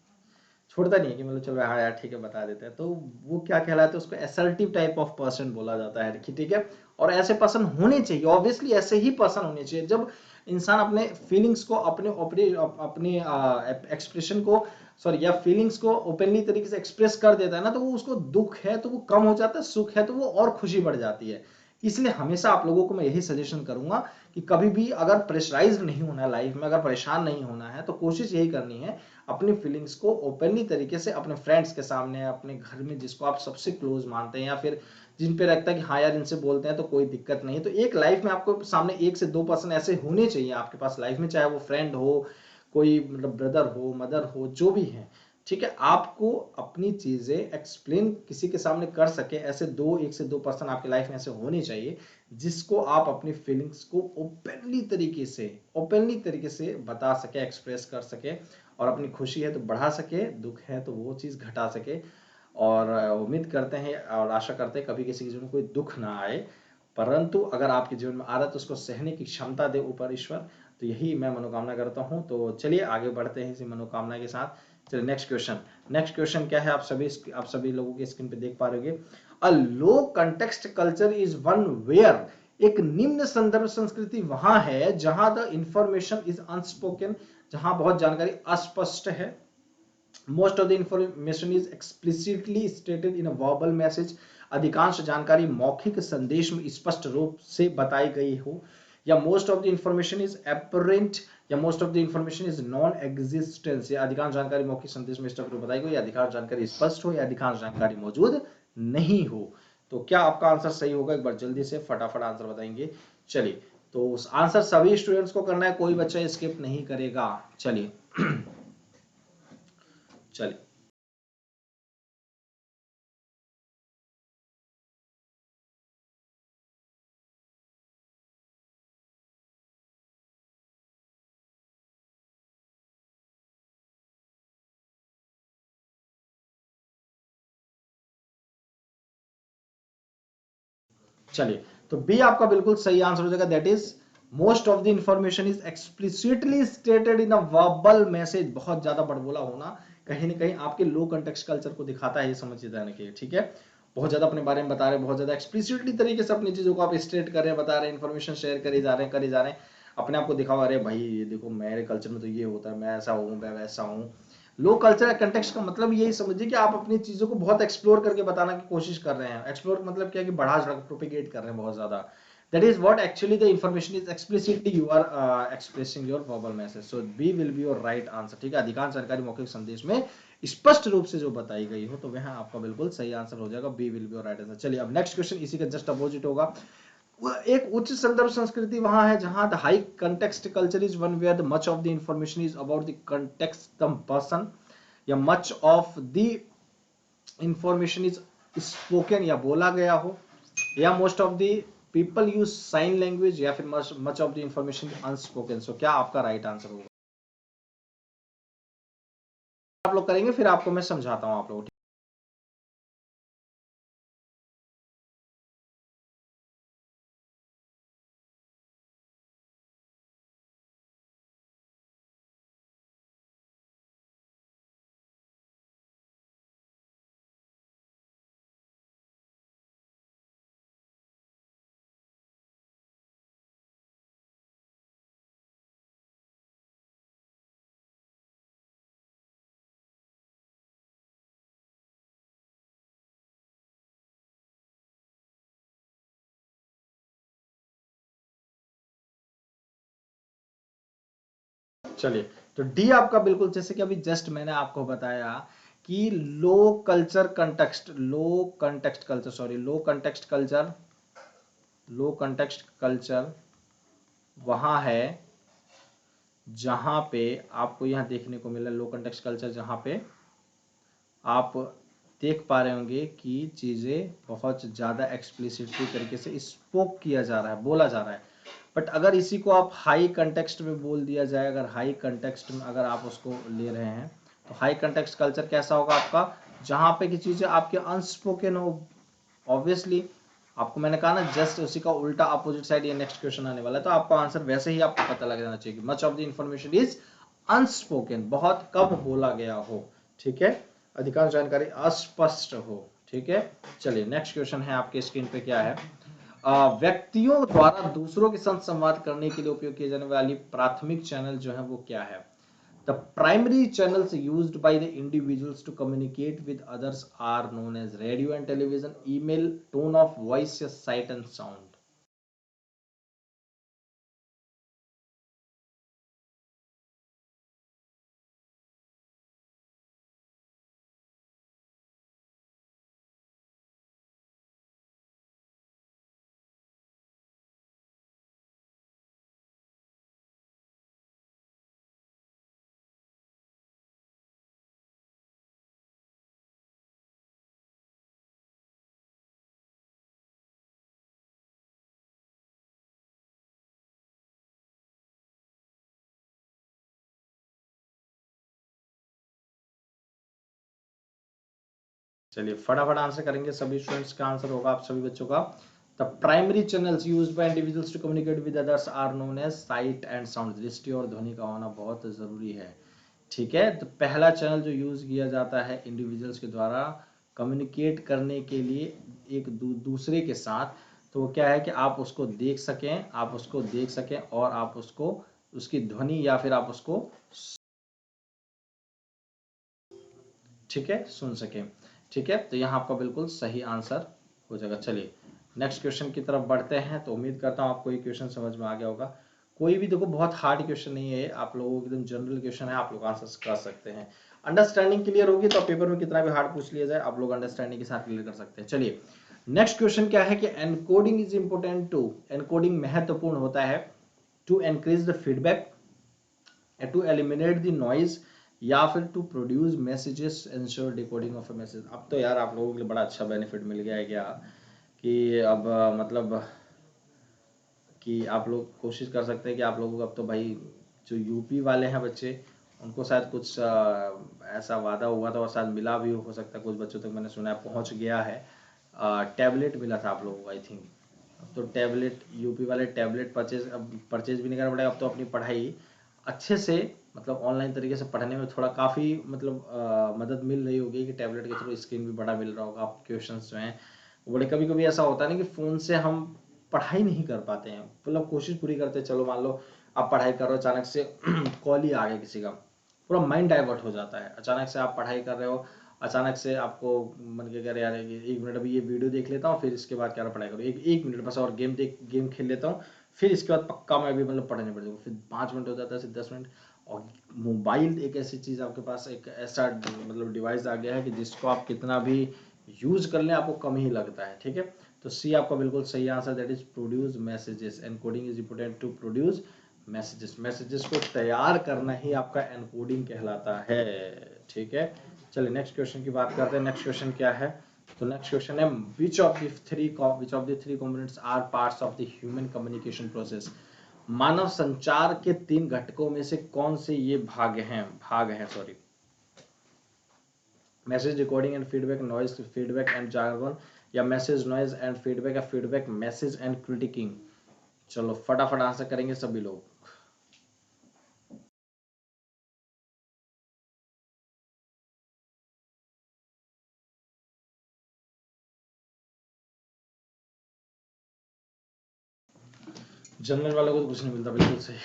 छोड़ता नहीं है कि मतलब चलो हाँ यार ठीक है बता देते हैं, तो वो क्या कहलाता है, उसको असर्टिव टाइप ऑफ पर्सन बोला जाता है कि ठीक है। और ऐसे पर्सन होने चाहिए, ऑब्वियसली ऐसे ही पर्सन होने चाहिए। जब इंसान अपने फीलिंग्स को अपने अपने एक्सप्रेशन को सॉरी या फीलिंग्स को ओपनली तरीके से एक्सप्रेस कर देता है ना, तो वो उसको दुख है तो वो कम हो जाता है, सुख है तो वो और खुशी बढ़ जाती है। इसलिए हमेशा आप लोगों को मैं यही सजेशन करूंगा कि कभी भी अगर प्रेशराइज नहीं होना है लाइफ में, अगर परेशान नहीं होना है, तो कोशिश यही करनी है अपनी फीलिंग्स को ओपनली तरीके से अपने फ्रेंड्स के सामने, अपने घर में जिसको आप सबसे क्लोज मानते हैं या फिर जिन पे लगता है कि हाँ यार इनसे बोलते हैं तो कोई दिक्कत नहीं है, तो एक लाइफ में आपको सामने 1 से 2 पर्सन ऐसे होने चाहिए आपके पास लाइफ में, चाहे वो फ्रेंड हो, कोई मतलब ब्रदर हो, मदर हो, जो भी है, ठीक है। आपको अपनी चीजें एक्सप्लेन किसी के सामने कर सके, ऐसे 1 से 2 पर्सन आपकी लाइफ में ऐसे होने चाहिए जिसको आप अपनी फीलिंग्स को ओपनली तरीके से बता सके, एक्सप्रेस कर सके, और अपनी खुशी है तो बढ़ा सके, दुख है तो वो चीज घटा सके। और उम्मीद करते हैं और आशा करते हैं कभी किसी के जीवन में कोई दुख ना आए, परंतु अगर आपके जीवन में आ रहा है तो उसको सहने की क्षमता दे ऊपर ईश्वर। तो यही मैं मनोकामना करता हूं। तो चलिए आगे बढ़ते हैं इसी मनोकामना के साथ। चलिए नेक्स्ट क्वेश्चन क्या है, आप सभी लोगों के स्क्रीन पे देख पा रहे होंगे। A low context culture is one where, एक निम्न संदर्भ संस्कृति वहां है जहां द इंफॉर्मेशन इज अनस्पोकन, जहां बहुत जानकारी अस्पष्ट है। Most of the information is explicitly stated in a verbal message, अधिकांश जानकारी मौखिक संदेश में स्पष्ट रूप से बताई गई हो। या most of the information is apparent, या most of the information is non existence, या अधिकांश जानकारी मौखिक संदेश में स्पष्ट रूप बताई गई, या अधिकांश जानकारी स्पष्ट हो, या अधिकांश जानकारी मौजूद नहीं हो। तो क्या आपका आंसर सही होगा, एक बार जल्दी से फटाफट आंसर बताएंगे। चलिए, तो उस आंसर सभी स्टूडेंट्स को करना है, कोई बच्चा स्किप नहीं करेगा। चलिए चलिए चलिए, तो बी आपका बिल्कुल सही आंसर हो जाएगा, that is most of the information is explicitly stated in a verbal message. बहुत ज्यादा बड़बोला होना कहीं ना कहीं आपके लो कंटेक्स्ट कल्चर को दिखाता है, ये समझिए जाने के, ठीक है। बहुत ज्यादा अपने बारे में बता रहे हैं, बहुत ज्यादा एक्सप्लिसिटली तरीके से अपनी चीजों को आप स्टेट कर रहे हैं, बता रहे हैं, इन्फॉर्मेशन शेयर करे जा रहे हैं, अपने आप को दिखाओ, अरे भाई ये देखो मेरे कल्चर में तो ये होता है, मैं ऐसा हूँ, मैं वैसा हूँ। लो कल्चर कंटेक्स्ट का मतलब यही समझिए कि आप अपनी चीजों को बहुत एक्सप्लोर करके बताना की कोशिश कर रहे हैं। एक्सप्लोर मतलब क्या कि बढ़ा चढ़ा प्रोपेगेट कर रहे हैं बहुत ज्यादा। That is what actually the information is explicitly you are expressing your verbal message. So B will be your right answer. ठीक है, अधिकांश जानकारी मौखिक संदेश में स्पष्ट रूप से जो बताई गई हो, तो वह आपका बिल्कुल सही आंसर हो जाएगा, B will be your right answer. चलिए अब नेक्स्ट क्वेश्चन इसी का जस्ट अपोजिट होगा। एक उच्च संदर्भ संस्कृति वहां है जहां the high context culture is one where the much of the information is about the context the person, या much of the information is spoken या बोला गया हो, या most of the people use sign language, या फिर much of the information unspoken. So क्या आपका राइट आंसर होगा, आप लोग करेंगे फिर आपको मैं समझाता हूं आप लोग। चलिए, तो डी आपका बिल्कुल, जैसे कि अभी जस्ट मैंने आपको बताया कि लो कंटेक्स्ट कल्चर वहां है जहां पे आपको यहां देखने को मिला, लो कंटेक्स्ट कल्चर जहां पे आप देख पा रहे होंगे कि चीजें बहुत ज्यादा एक्सप्लिसिटली तरीके से स्पोक किया जा रहा है, बोला जा रहा है। बट अगर इसी को आप हाई कंटेक्स्ट में बोल दिया जाए, अगर हाई कंटेक्स्ट में अगर आप उसको ले रहे हैं, तो हाई कंटेक्स्ट कल्चर कैसा होगा आपका, जहां पे की चीजें आपके अनस्पोकन हो। ऑब्वियसली आपको मैंने कहा ना, जस्ट उसी का उल्टा अपोजिट साइड ये नेक्स्ट क्वेश्चन आने वाला है, तो आपका आंसर वैसे ही आपको पता लग जाना चाहिए। Much of the information is unspoken, बहुत कम बोला गया हो, ठीक है। अधिकांश जानकारी अस्पष्ट हो। ठीक है, चलिए नेक्स्ट क्वेश्चन है आपके स्क्रीन पे, क्या है? व्यक्तियों द्वारा दूसरों के साथ संवाद करने के लिए उपयोग किए जाने वाली प्राथमिक चैनल जो है वो क्या है? The primary channels used by the individuals to communicate with others are known as radio and television, email, tone of voice, sight and sound. चलिए फटाफट आंसर करेंगे सभी स्टूडेंट्स का। आंसर होगा आप सभी बच्चों का, the primary channels used by individuals to communicate with others are known as sight and sound. दृष्टि और ध्वनि का होना बहुत जरूरी है। ठीक है, तो पहला चैनल जो यूज किया जाता है इंडिविजुअल्स के द्वारा कम्युनिकेट करने के लिए एक दूसरे के साथ, तो वो क्या है कि आप उसको देख सकें, आप उसको देख सकें और आप उसको उसकी ध्वनि या फिर आप उसको, ठीक है, सुन सकें। ठीक है, तो यहाँ आपका बिल्कुल सही आंसर हो जाएगा। चलिए नेक्स्ट क्वेश्चन की तरफ बढ़ते हैं। तो उम्मीद करता हूँ आपको ये क्वेश्चन समझ में आ गया होगा। कोई भी देखो बहुत हार्ड क्वेश्चन नहीं है, आप लोगों को एकदम जनरल क्वेश्चन है, आप लोग आंसर कर सकते हैं। अंडरस्टैंडिंग क्लियर होगी तो पेपर में कितना भी हार्ड पूछ लिया जाए आप लोग अंडरस्टैंडिंग के साथ क्लियर कर सकते हैं। चलिए नेक्स्ट क्वेश्चन क्या है कि encoding is important to, encoding महत्वपूर्ण होता है to increase the feedback, to eliminate the noise, या फिर to produce messages ensure decoding of a message. अब तो यार आप लोगों के लिए बड़ा अच्छा बेनिफिट मिल गया है क्या, कि अब मतलब कि आप लोग कोशिश कर सकते हैं कि आप लोगों को अब तो भाई जो यूपी वाले हैं बच्चे, उनको शायद कुछ ऐसा वादा हुआ था और शायद मिला भी हो सकता है, कुछ बच्चों तक मैंने सुना है पहुंच गया है। टैबलेट मिला था आप लोगों को आई थिंक। अब तो टैबलेट, यूपी वाले टैबलेट परचेज, अब परचेज भी नहीं करना पड़ेगा, अब तो अपनी पढ़ाई अच्छे से मतलब ऑनलाइन तरीके से पढ़ने में थोड़ा काफ़ी मतलब मदद मिल रही होगी कि टैबलेट के थ्रू स्क्रीन भी बड़ा मिल रहा होगा। आप क्वेश्चंस जो हैं बड़े, कभी कभी ऐसा होता है ना कि फ़ोन से हम पढ़ाई नहीं कर पाते हैं, मतलब कोशिश पूरी करते हैं, चलो मान लो आप पढ़ाई कर रहे हो, अचानक से कॉल ही आ गया किसी का, पूरा माइंड डाइवर्ट हो जाता है। अचानक से आप पढ़ाई कर रहे हो, अचानक से आपको मन के कह रहे यार एक मिनट अभी ये वीडियो देख लेता हूँ, फिर इसके बाद क्या पढ़ाई करूँ, एक मिनट बस और गेम खेल लेता हूँ, फिर इसके बाद पक्का मैं भी मतलब पढ़ने पड़ जाऊँगा। फिर 5 मिनट हो जाता है, फिर 10 मिनट। और मोबाइल एक ऐसी चीज़ आपके पास, एक ऐसा मतलब डिवाइस आ गया है कि जिसको आप कितना भी यूज कर लें आपको कम ही लगता है। ठीक है, तो सी आपका बिल्कुल सही answer, that is produce messages. Encoding is important to produce messages. Messages को तैयार करना ही आपका एनकोडिंग कहलाता है। ठीक है, चलिए नेक्स्ट क्वेश्चन की बात करते हैं। नेक्स्ट क्वेश्चन क्या है? तो नेक्स्ट क्वेश्चन है which of the three components are parts of the human communication process. मानव संचार के 3 घटकों में से कौन से ये भाग हैं sorry. Message recording and feedback, noise feedback and jargon, या मैसेज नॉइज एंड फीडबैक, या फीडबैक मैसेज एंड क्रिटिकिंग। चलो फटाफट आंसर करेंगे सभी लोग। जनरल वालों को तो कुछ नहीं मिलता, बिल्कुल सही,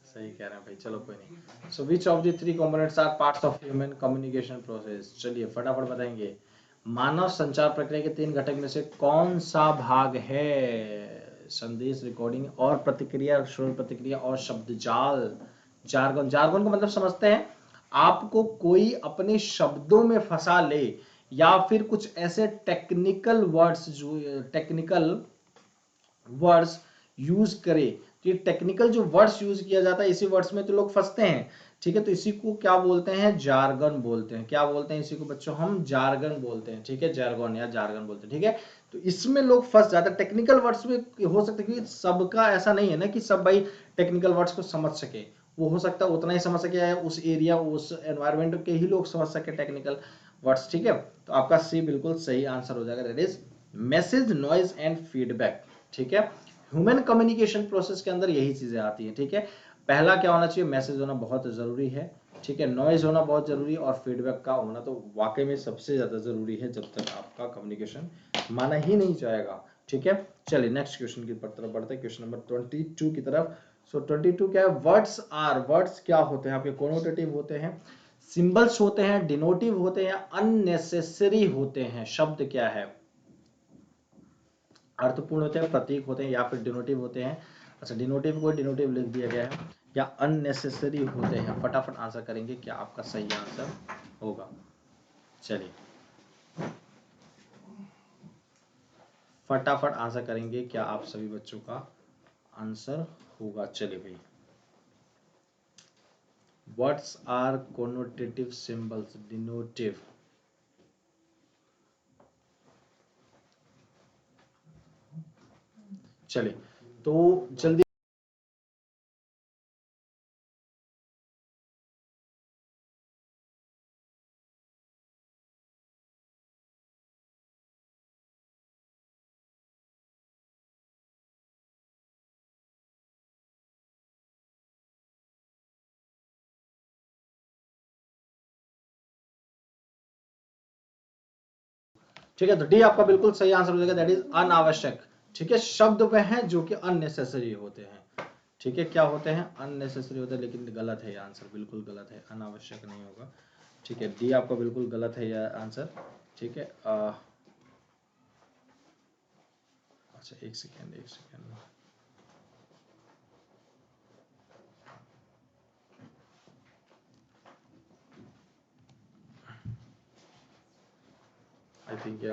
सही कह रहे हैं भाई। चलो कोई नहीं। So which of the 3 components are parts of human communication process. चलिए फटाफट बताएंगे। मानव संचार प्रक्रिया के 3 घटक में से कौन सा भाग है? संदेश, रिकॉर्डिंग और प्रतिक्रिया, शोर प्रतिक्रिया और शब्द जाल। जार्गन, जार्गन को मतलब समझते हैं, आपको कोई अपने शब्दों में फंसा ले या फिर कुछ ऐसे टेक्निकल वर्ड्स, जो टेक्निकल वर्ड्स यूज करे। तो ये टेक्निकल जो वर्ड्स यूज किया जाता है, इसी वर्ड्स में तो लोग फंसते हैं। ठीक है, तो इसी को क्या बोलते हैं? जार्गन बोलते हैं। क्या बोलते हैं इसी को बच्चों? हम जार्गन बोलते हैं। ठीक है, जार्गन या जार्गन बोलते हैं। ठीक है, तो इसमें लोग फंस जाते हैं। टेक्निकल वर्ड्स में हो सकता है कि सबका ऐसा नहीं है ना कि सब भाई टेक्निकल वर्ड्स को समझ सके, वो हो सकता है उतना ही समझ सके, उस एरिया उस एनवायरमेंट के ही लोग समझ सके टेक्निकल वर्ड्स। ठीक है, तो आपका सी बिल्कुल सही आंसर हो जाएगा, that is message, noise and feedback. ठीक है, ह्यूमन कम्युनिकेशन प्रोसेस के अंदर यही चीजें आती हैं। ठीक है, पहला क्या होना चाहिए? मैसेज होना बहुत जरूरी है। ठीक है, नॉइज होना बहुत जरूरी है और फीडबैक का होना तो वाकई में सबसे ज्यादा जरूरी है, जब तक आपका कम्युनिकेशन माना ही नहीं जाएगा। ठीक है, चलिए नेक्स्ट क्वेश्चन की तरफ बढ़ते हैं, क्वेश्चन नंबर 22 की तरफ। सो 22 क्या है, वर्ड्स क्या होते हैं आपके, कोनोटेटिव होते हैं, सिंबल्स होते हैं, डिनोटिव होते हैं, अननेसेसरी होते हैं। शब्द क्या है, अर्थपूर्ण होते हैं, प्रतीक होते हैं, या फिर डिनोटिव होते हैं। अच्छा, डिनोटिव को डिनोटिव लिख दिया गया है, या अननेसेसरी होते हैं। फटाफट आंसर करेंगे, क्या आपका सही आंसर होगा। चलिए फटाफट आंसर करेंगे, क्या आप सभी बच्चों का आंसर होगा। चलिए भाई, what's are connotative symbols, denotive. चलिए तो जल्दी, ठीक है, तो डी आपका बिल्कुल सही आंसर हो जाएगा, दैट इज अनावश्यक। ठीक है, शब्द वह हैं जो कि अननेसेसरी होते हैं। ठीक है, क्या होते हैं, अननेसेसरी होते हैं, लेकिन गलत है ये आंसर, बिल्कुल गलत है, अनावश्यक नहीं होगा। ठीक है, डी आपका बिल्कुल गलत है यह आंसर। ठीक है, अच्छा एक सेकेंड, एक सेकेंड, आई थिंक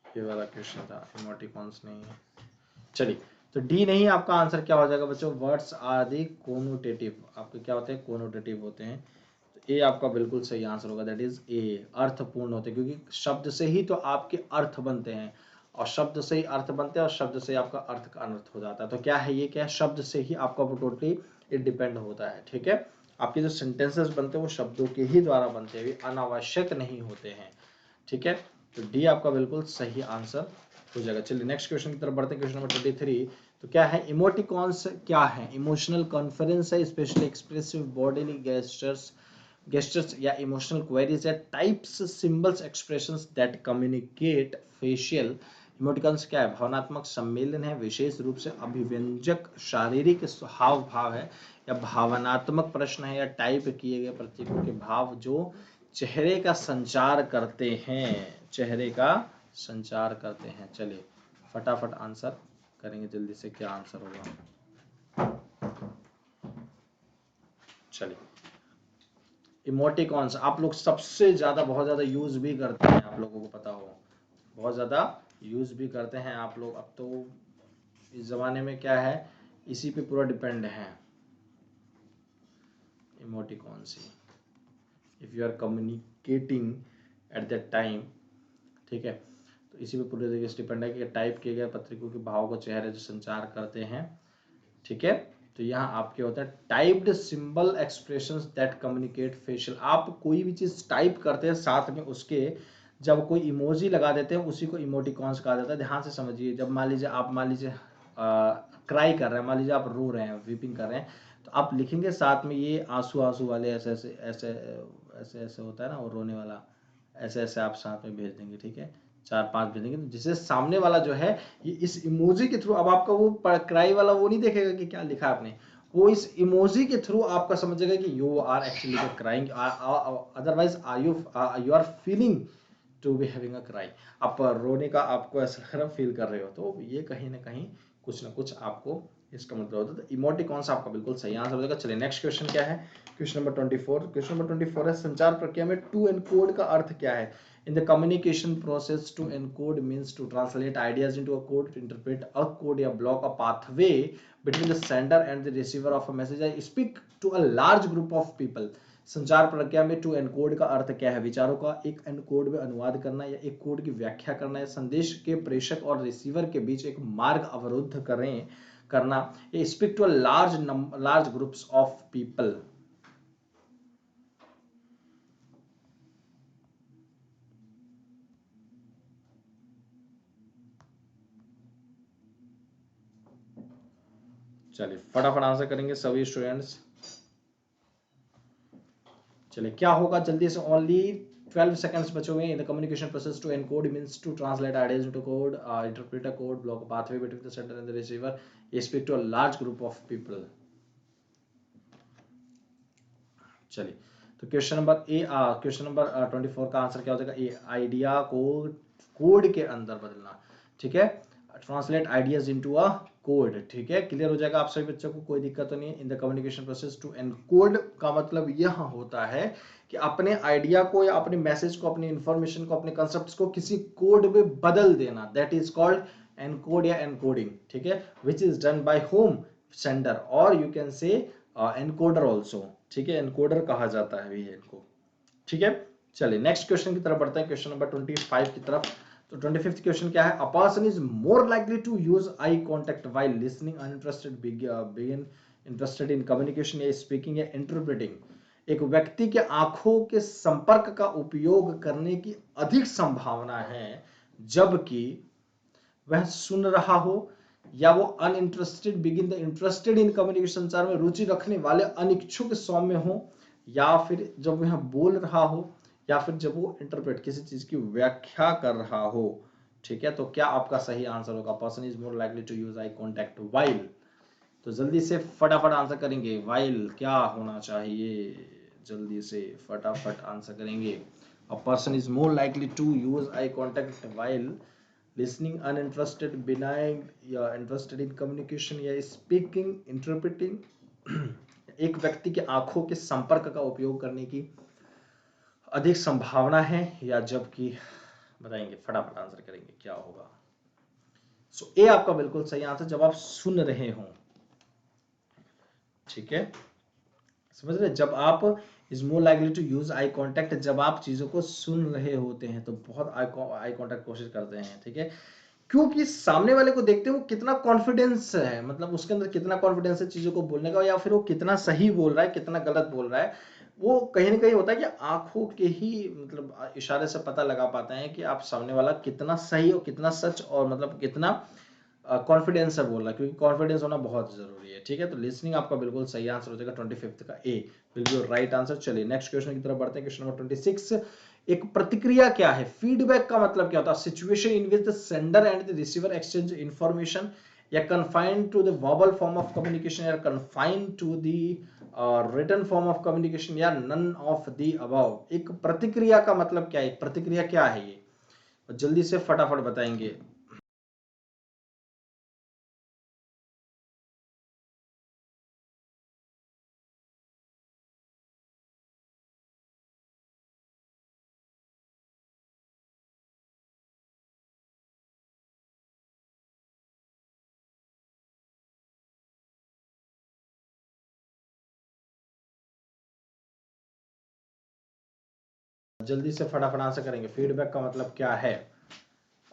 ये वाला क्वेश्चन था, इमोटिकॉन्स नहीं है। चलिए, तो डी नहीं, आपका आंसर क्या हो जाएगा बच्चों, वर्ड्स आर दी कोनोटेटिव, आपके क्या होते हैं, कोनोटेटिव होते हैं। तो ए आपका बिल्कुल सही आंसर होगा, दैट इज ए, अर्थपूर्ण होते हैं, क्योंकि शब्द से ही तो आपके अर्थ बनते हैं, और शब्द से ही अर्थ बनते हैं, और शब्द से आपका अर्थ का अनर्थ हो जाता है। तो क्या है ये, क्या है, शब्द से ही आपका वो टोटली इट डिपेंड होता है। ठीक है, आपके जो सेंटेंसेस बनते हैं वो शब्दों के ही द्वारा बनते हैं, अनावश्यक नहीं होते हैं। ठीक है, तो डी आपका बिल्कुल सही आंसर हो जाएगा। चलिए नेक्स्ट क्वेश्चन की तरफ बढ़ते हैं, क्वेश्चन नंबर 23। तो क्या है, इमोटिकॉन्स क्या है, इमोशनल कॉन्फ्रेंस है, स्पेशली एक्सप्रेसिव बॉडीली गेस्टर्स या इमोशनल क्वेरीज है, types symbols expressions that communicate facial. Emoticons क्या है, भावनात्मक सम्मेलन है, विशेष रूप से अभिव्यंजक शारीरिक हाव भाव है, या भावनात्मक प्रश्न है, या टाइप किए गए प्रतीकों के भाव जो चेहरे का संचार करते हैं, चेहरे का संचार करते हैं। चलिए फटाफट आंसर करेंगे जल्दी से, क्या आंसर होगा। चलिए, इमोटिकॉन्स आप लोग सबसे ज्यादा बहुत ज्यादा यूज भी करते हैं, आप लोगों को पता हो, बहुत ज्यादा यूज भी करते हैं आप लोग। अब तो इस जमाने में क्या है, इसी पे पूरा डिपेंड है, इमोटिकॉन्स ही, if you are communicating at that time. ठीक है, तो इसी पे पूरे तरीके से डिपेंड है कि टाइप किए गए पत्रिकों के भाव को चेहरे से संचार करते हैं। ठीक है, तो यहाँ आपके होता है typed symbol expressions that communicate facial. आप कोई भी चीज टाइप करते हैं, साथ में उसके जब कोई इमोजी लगा देते हैं, उसी को इमोटिकॉन्स कहा जाता है। ध्यान से समझिए, जब मान लीजिए आप क्राई कर रहे हैं, मान लीजिए आप रो रहे हैं, वीपिंग कर रहे हैं, तो आप लिखेंगे साथ में ये आंसू आंसू वाले ऐसे ऐसे ऐसे ऐसे ऐसे होता है ना, वो रोने वाला, ऐसे ऐसे आप साथ में भेज देंगे। ठीक है, 4-5 भेजेंगे, तो जिससे सामने वाला जो है ये इस इमोजी के थ्रू, अब आपका वो क्राई वाला वो नहीं देखेगा कि क्या लिखा आपने, वो इस इमोजी के थ्रू आपका समझेगा कि you are actually crying, otherwise you are feeling to be having a cry, आप रोने का आपको ऐसा लग रहा फील कर रहे हो, तो ये कहीं ना कहीं कुछ ना कुछ आपको इसका मतलब होता है। तो इमोटिकॉन्स आपका बिल्कुल सही आंसर हो जाएगा। चलिए नेक्स्ट क्वेश्चन क्या है, क्वेश्चन नंबर 24। क्वेश्चन नंबर 24 है, संचार प्रक्रिया में टू एनकोड का अर्थ क्या है। In the communication process, to encode means to translate ideas into a code, to interpret a code या block a pathway between the sender and the receiver of a message. I speak to a large group of people. संचार प्रक्रिया में to encode का अर्थ क्या है, विचारों का एक एनकोड में अनुवाद करना, या एक कोड की व्याख्या करना, या संदेश के प्रेषक और रिसीवर के बीच एक मार्ग अवरुद्ध करना, या speak to a large groups of people. चलिए फटाफट आंसर करेंगे सभी स्टूडेंट्स। चलिए क्या होगा जल्दी से, ओनली 12 सेकंड्स बचे हुए in the communication process to encode means to translate ideas into code, interpret a code, block a pathway between the sender and the receiver, speak to a large group of people. चलिए तो question number A, question number 24 का answer क्या हो जाएगा, ए idea को code के अंदर बदलना, ठीक है, translate ideas into a code, ठीक है, क्लियर हो जाएगा आप सभी बच्चों को, कोई दिक्कत तो नहीं है। In the communication process to encode का मतलब यह होता है कि अपने आइडिया को या अपने मैसेज को, अपनी इंफॉर्मेशन को, अपने कंसेप्ट को किसी कोड में बदल देना, दैट इज कॉल्ड एनकोड या एनकोडिंग, ठीक है, which is done by whom, sender, और you can say encoder also, ठीक है, एनकोडर कहा जाता है भी इनको, ठीक है। चलिए नेक्स्ट क्वेश्चन की तरफ बढ़ते हैं, क्वेश्चन नंबर 25 की तरफ। तो 25th क्वेश्चन क्या है, a person is more likely to use eye contact while listening uninterested begin interested in communication या स्पीकिंग या इंटरप्रेटिंग। एक व्यक्ति के आंखों के संपर्क का उपयोग करने की अधिक संभावना है जबकि वह सुन रहा हो, या वो uninterested begin the interested in communication, संचार में रुचि रखने वाले अनिच्छुक सौम्य हो, या फिर जब वह बोल रहा हो, या फिर जब वो इंटरप्रेट किसी चीज की व्याख्या कर रहा हो, ठीक है। तो क्या आपका सही आंसर होगा, person is more likely to use eye contact while. तो जल्दी से फटाफट आंसर करेंगे, वाइल क्या होना चाहिए, जल्दी से फटाफट आंसर करेंगे। A person is more likely to use eye contact while listening uninterested benign या इंटरेस्टेड इन कम्युनिकेशन या स्पीकिंग इंटरप्रेटिंग। एक व्यक्ति के आंखों के संपर्क का उपयोग करने की अधिक संभावना है, या जबकि, बताएंगे, फटाफट आंसर करेंगे क्या होगा। सो ए आपका बिल्कुल सही आंसर, जब आप सुन रहे हो, ठीक है, समझ रहे, जब आप is more likely to use eye contact, जब आप चीजों को सुन रहे होते हैं तो बहुत आई कांटेक्ट कोशिश करते हैं, ठीक है, क्योंकि सामने वाले को देखते हैं वो कितना कॉन्फिडेंस है, मतलब उसके अंदर कितना कॉन्फिडेंस है चीजों को बोलने का, या फिर वो कितना सही बोल रहा है, कितना गलत बोल रहा है, वो कहीं ना कहीं होता है कि आंखों के ही मतलब इशारे से पता लगा पाते हैं कि आप सामने वाला कितना सही और कितना सच और मतलब कितना कॉन्फिडेंस से बोल रहा है, क्योंकि कॉन्फिडेंस होना बहुत जरूरी है, ठीक है। तो लिसनिंग आपका बिल्कुल सही आंसर हो जाएगा, 25th का A will be your right answer. चलिए नेक्स्ट क्वेश्चन की तरफ बढ़ते हैं, क्वेश्चन नंबर 26। एक प्रतिक्रिया क्या है, फीडबैक का मतलब क्या होता है, situation in which the sender and the receiver exchange information, या confined to the verbal form of communication, या confined to the written form of communication, या नन ऑफ द अबव। एक प्रतिक्रिया का मतलब क्या है, प्रतिक्रिया क्या है ये, जल्दी से फटाफट बताएंगे। जल्दी से फटाफट आंसर करेंगे, फीडबैक का मतलब क्या है,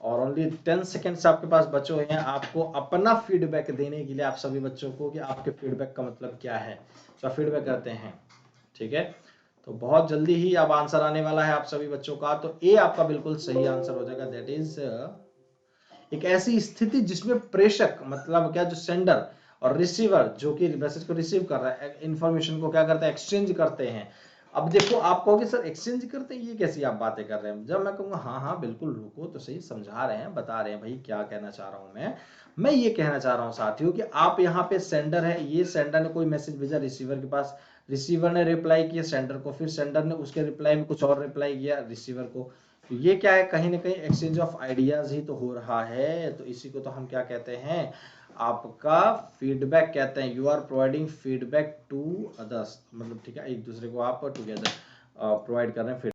और ओनली 10 सेकेंड्स आपके पास बचे हुए हैं आपको अपना फीडबैक देने के लिए, आप सभी बच्चों को, कि आपके फीडबैक का मतलब क्या है, तो फीडबैक करते हैं, ठीक है। तो बहुत जल्दी ही अब आंसर आने वाला है आप सभी बच्चों का, तो ए आपका बिल्कुल सही आंसर हो जाएगा, दैट इज एक ऐसी स्थिति जिसमें प्रेषक मतलब क्या, जो सेंडर और रिसीवर जो कि मैसेज को रिसीव कर रहा है, इंफॉर्मेशन को क्या करता है, एक्सचेंज करते हैं। अब देखो आप कहोगे सर एक्सचेंज करते हैं, ये कैसी आप बातें कर रहे हैं, जब मैं कहूंगा हाँ हाँ बिल्कुल रुको तो सही, समझा रहे हैं, बता रहे हैं भाई क्या कहना चाह रहा हूं मैं ये कहना चाह रहा हूं साथियों कि आप यहाँ पे सेंडर है, ये सेंडर ने कोई मैसेज भेजा रिसीवर के पास, रिसीवर ने रिप्लाई किया सेंडर को, फिर सेंडर ने उसके रिप्लाई में कुछ और रिप्लाई किया रिसीवर को, तो ये क्या है, कहीं ना कहीं एक्सचेंज ऑफ आइडियाज ही तो हो रहा है, तो इसी को तो हम क्या कहते हैं, आपका फीडबैक कहते हैं। You are providing feedback to others, मतलब ठीक है, एक दूसरे को आप टुगेदर प्रोवाइड कर रहे हैं।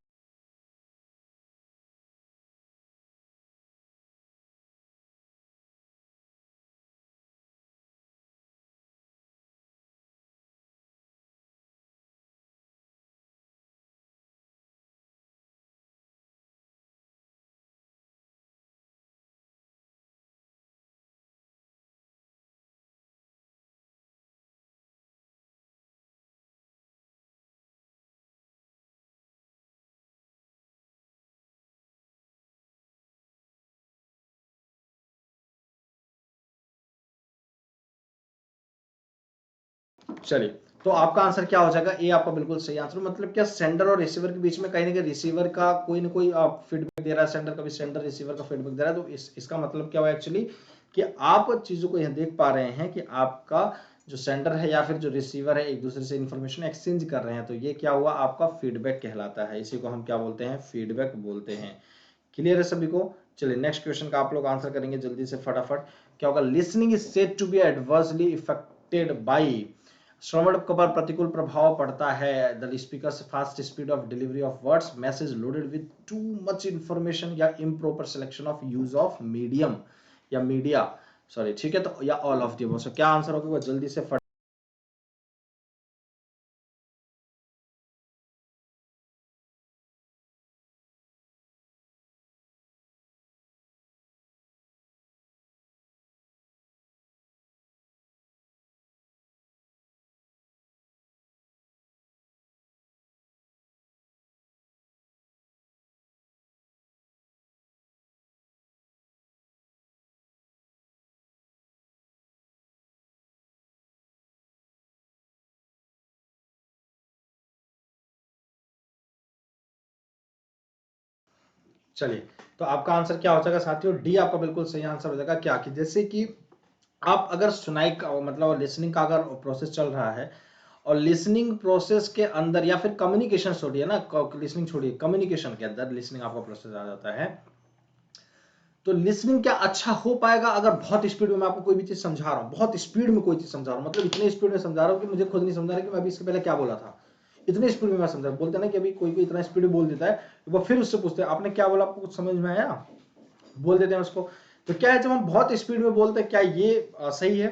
चलिए तो आपका आंसर क्या हो जाएगा, ए आपका बिल्कुल सही आंसर। मतलब क्या सेंडर और रिसीवर के बीच में कहीं ना कहीं रिसीवर का कोई ना कोई फीडबैक दे रहा है, सेंडर का भी सेंडर रिसीवर का फीडबैक दे रहा है। तो इसका मतलब क्या हुआ एक्चुअली कि आप चीजों को यह देख पा रहे हैं कि आपका जो सेंडर है या फिर जो रिसीवर है एक दूसरे से इंफॉर्मेशन एक्सचेंज कर रहे हैं। तो ये क्या हुआ, आपका फीडबैक कहलाता है। इसी को हम क्या बोलते हैं, फीडबैक बोलते हैं। क्लियर है सभी को। चलिए नेक्स्ट क्वेश्चन का आप लोग आंसर करेंगे जल्दी से फटाफट। क्या होगा, listening is said to be adversely affected by, श्रवण पर प्रतिकूल प्रभाव पड़ता है the speakers fast speed of delivery of words, message loaded with too much information, या improper selection of use of medium या मीडिया, सॉरी ठीक है, तो या all of the above. So क्या आंसर होगा वो जल्दी से चलिए, तो आपका आंसर क्या हो जाएगा साथियों, डी आपका बिल्कुल सही आंसर हो जाएगा। क्या कि जैसे कि आप अगर सुनाई का मतलब लिसनिंग का अगर प्रोसेस चल रहा है और लिसनिंग प्रोसेस के अंदर या फिर कम्युनिकेशन छोड़िए ना, लिसनिंग छोड़िए, कम्युनिकेशन के अंदर लिसनिंग आपका प्रोसेस आ जाता है, तो लिसनिंग क्या अच्छा हो पाएगा अगर बहुत स्पीड में मैं आपको कोई भी चीज समझा रहा हूँ, बहुत स्पीड में कोई चीज समझा रहा हूँ, मतलब इतने स्पीड में समझा रहा हूँ कि मुझे खुद नहीं समझा रहा कि मैं अभी इसके पहले क्या बोला था, इतने स्पीड में मैं समझा। बोलते ना कि अभी कोई कोई इतना स्पीड में बोल देता है, वो फिर उससे पूछते हैं आपने क्या बोला, आपको कुछ समझ में आया, बोल देते हैं उसको। तो क्या है, जब हम बहुत स्पीड में बोलते हैं, क्या ये सही है,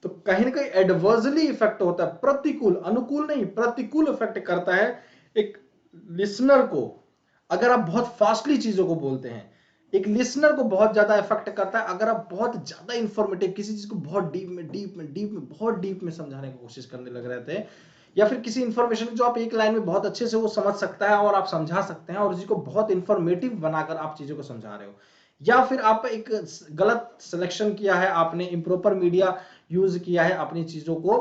तो कहीं ना कहीं एडवर्सली इफेक्ट होता है, प्रतिकूल, अनुकूल नहीं, प्रतिकूल इफेक्ट करता है एक लिसनर को अगर आप बहुत फास्टली चीजों को बोलते हैं। एक लिसनर को बहुत ज्यादा इफेक्ट करता है अगर आप बहुत ज्यादा इंफॉर्मेटिव किसी चीज को बहुत बहुत डीप में समझाने की कोशिश करने लग रहे थे, या फिर किसी इंफॉर्मेशन जो आप एक लाइन में बहुत अच्छे से वो समझ सकता है और आप समझा सकते हैं और जिसको बहुत इंफॉर्मेटिव बनाकर आप चीजों को समझा रहे हो, या फिर आप एक गलत सिलेक्शन किया है, आपने इम्प्रॉपर मीडिया यूज किया है अपनी चीजों को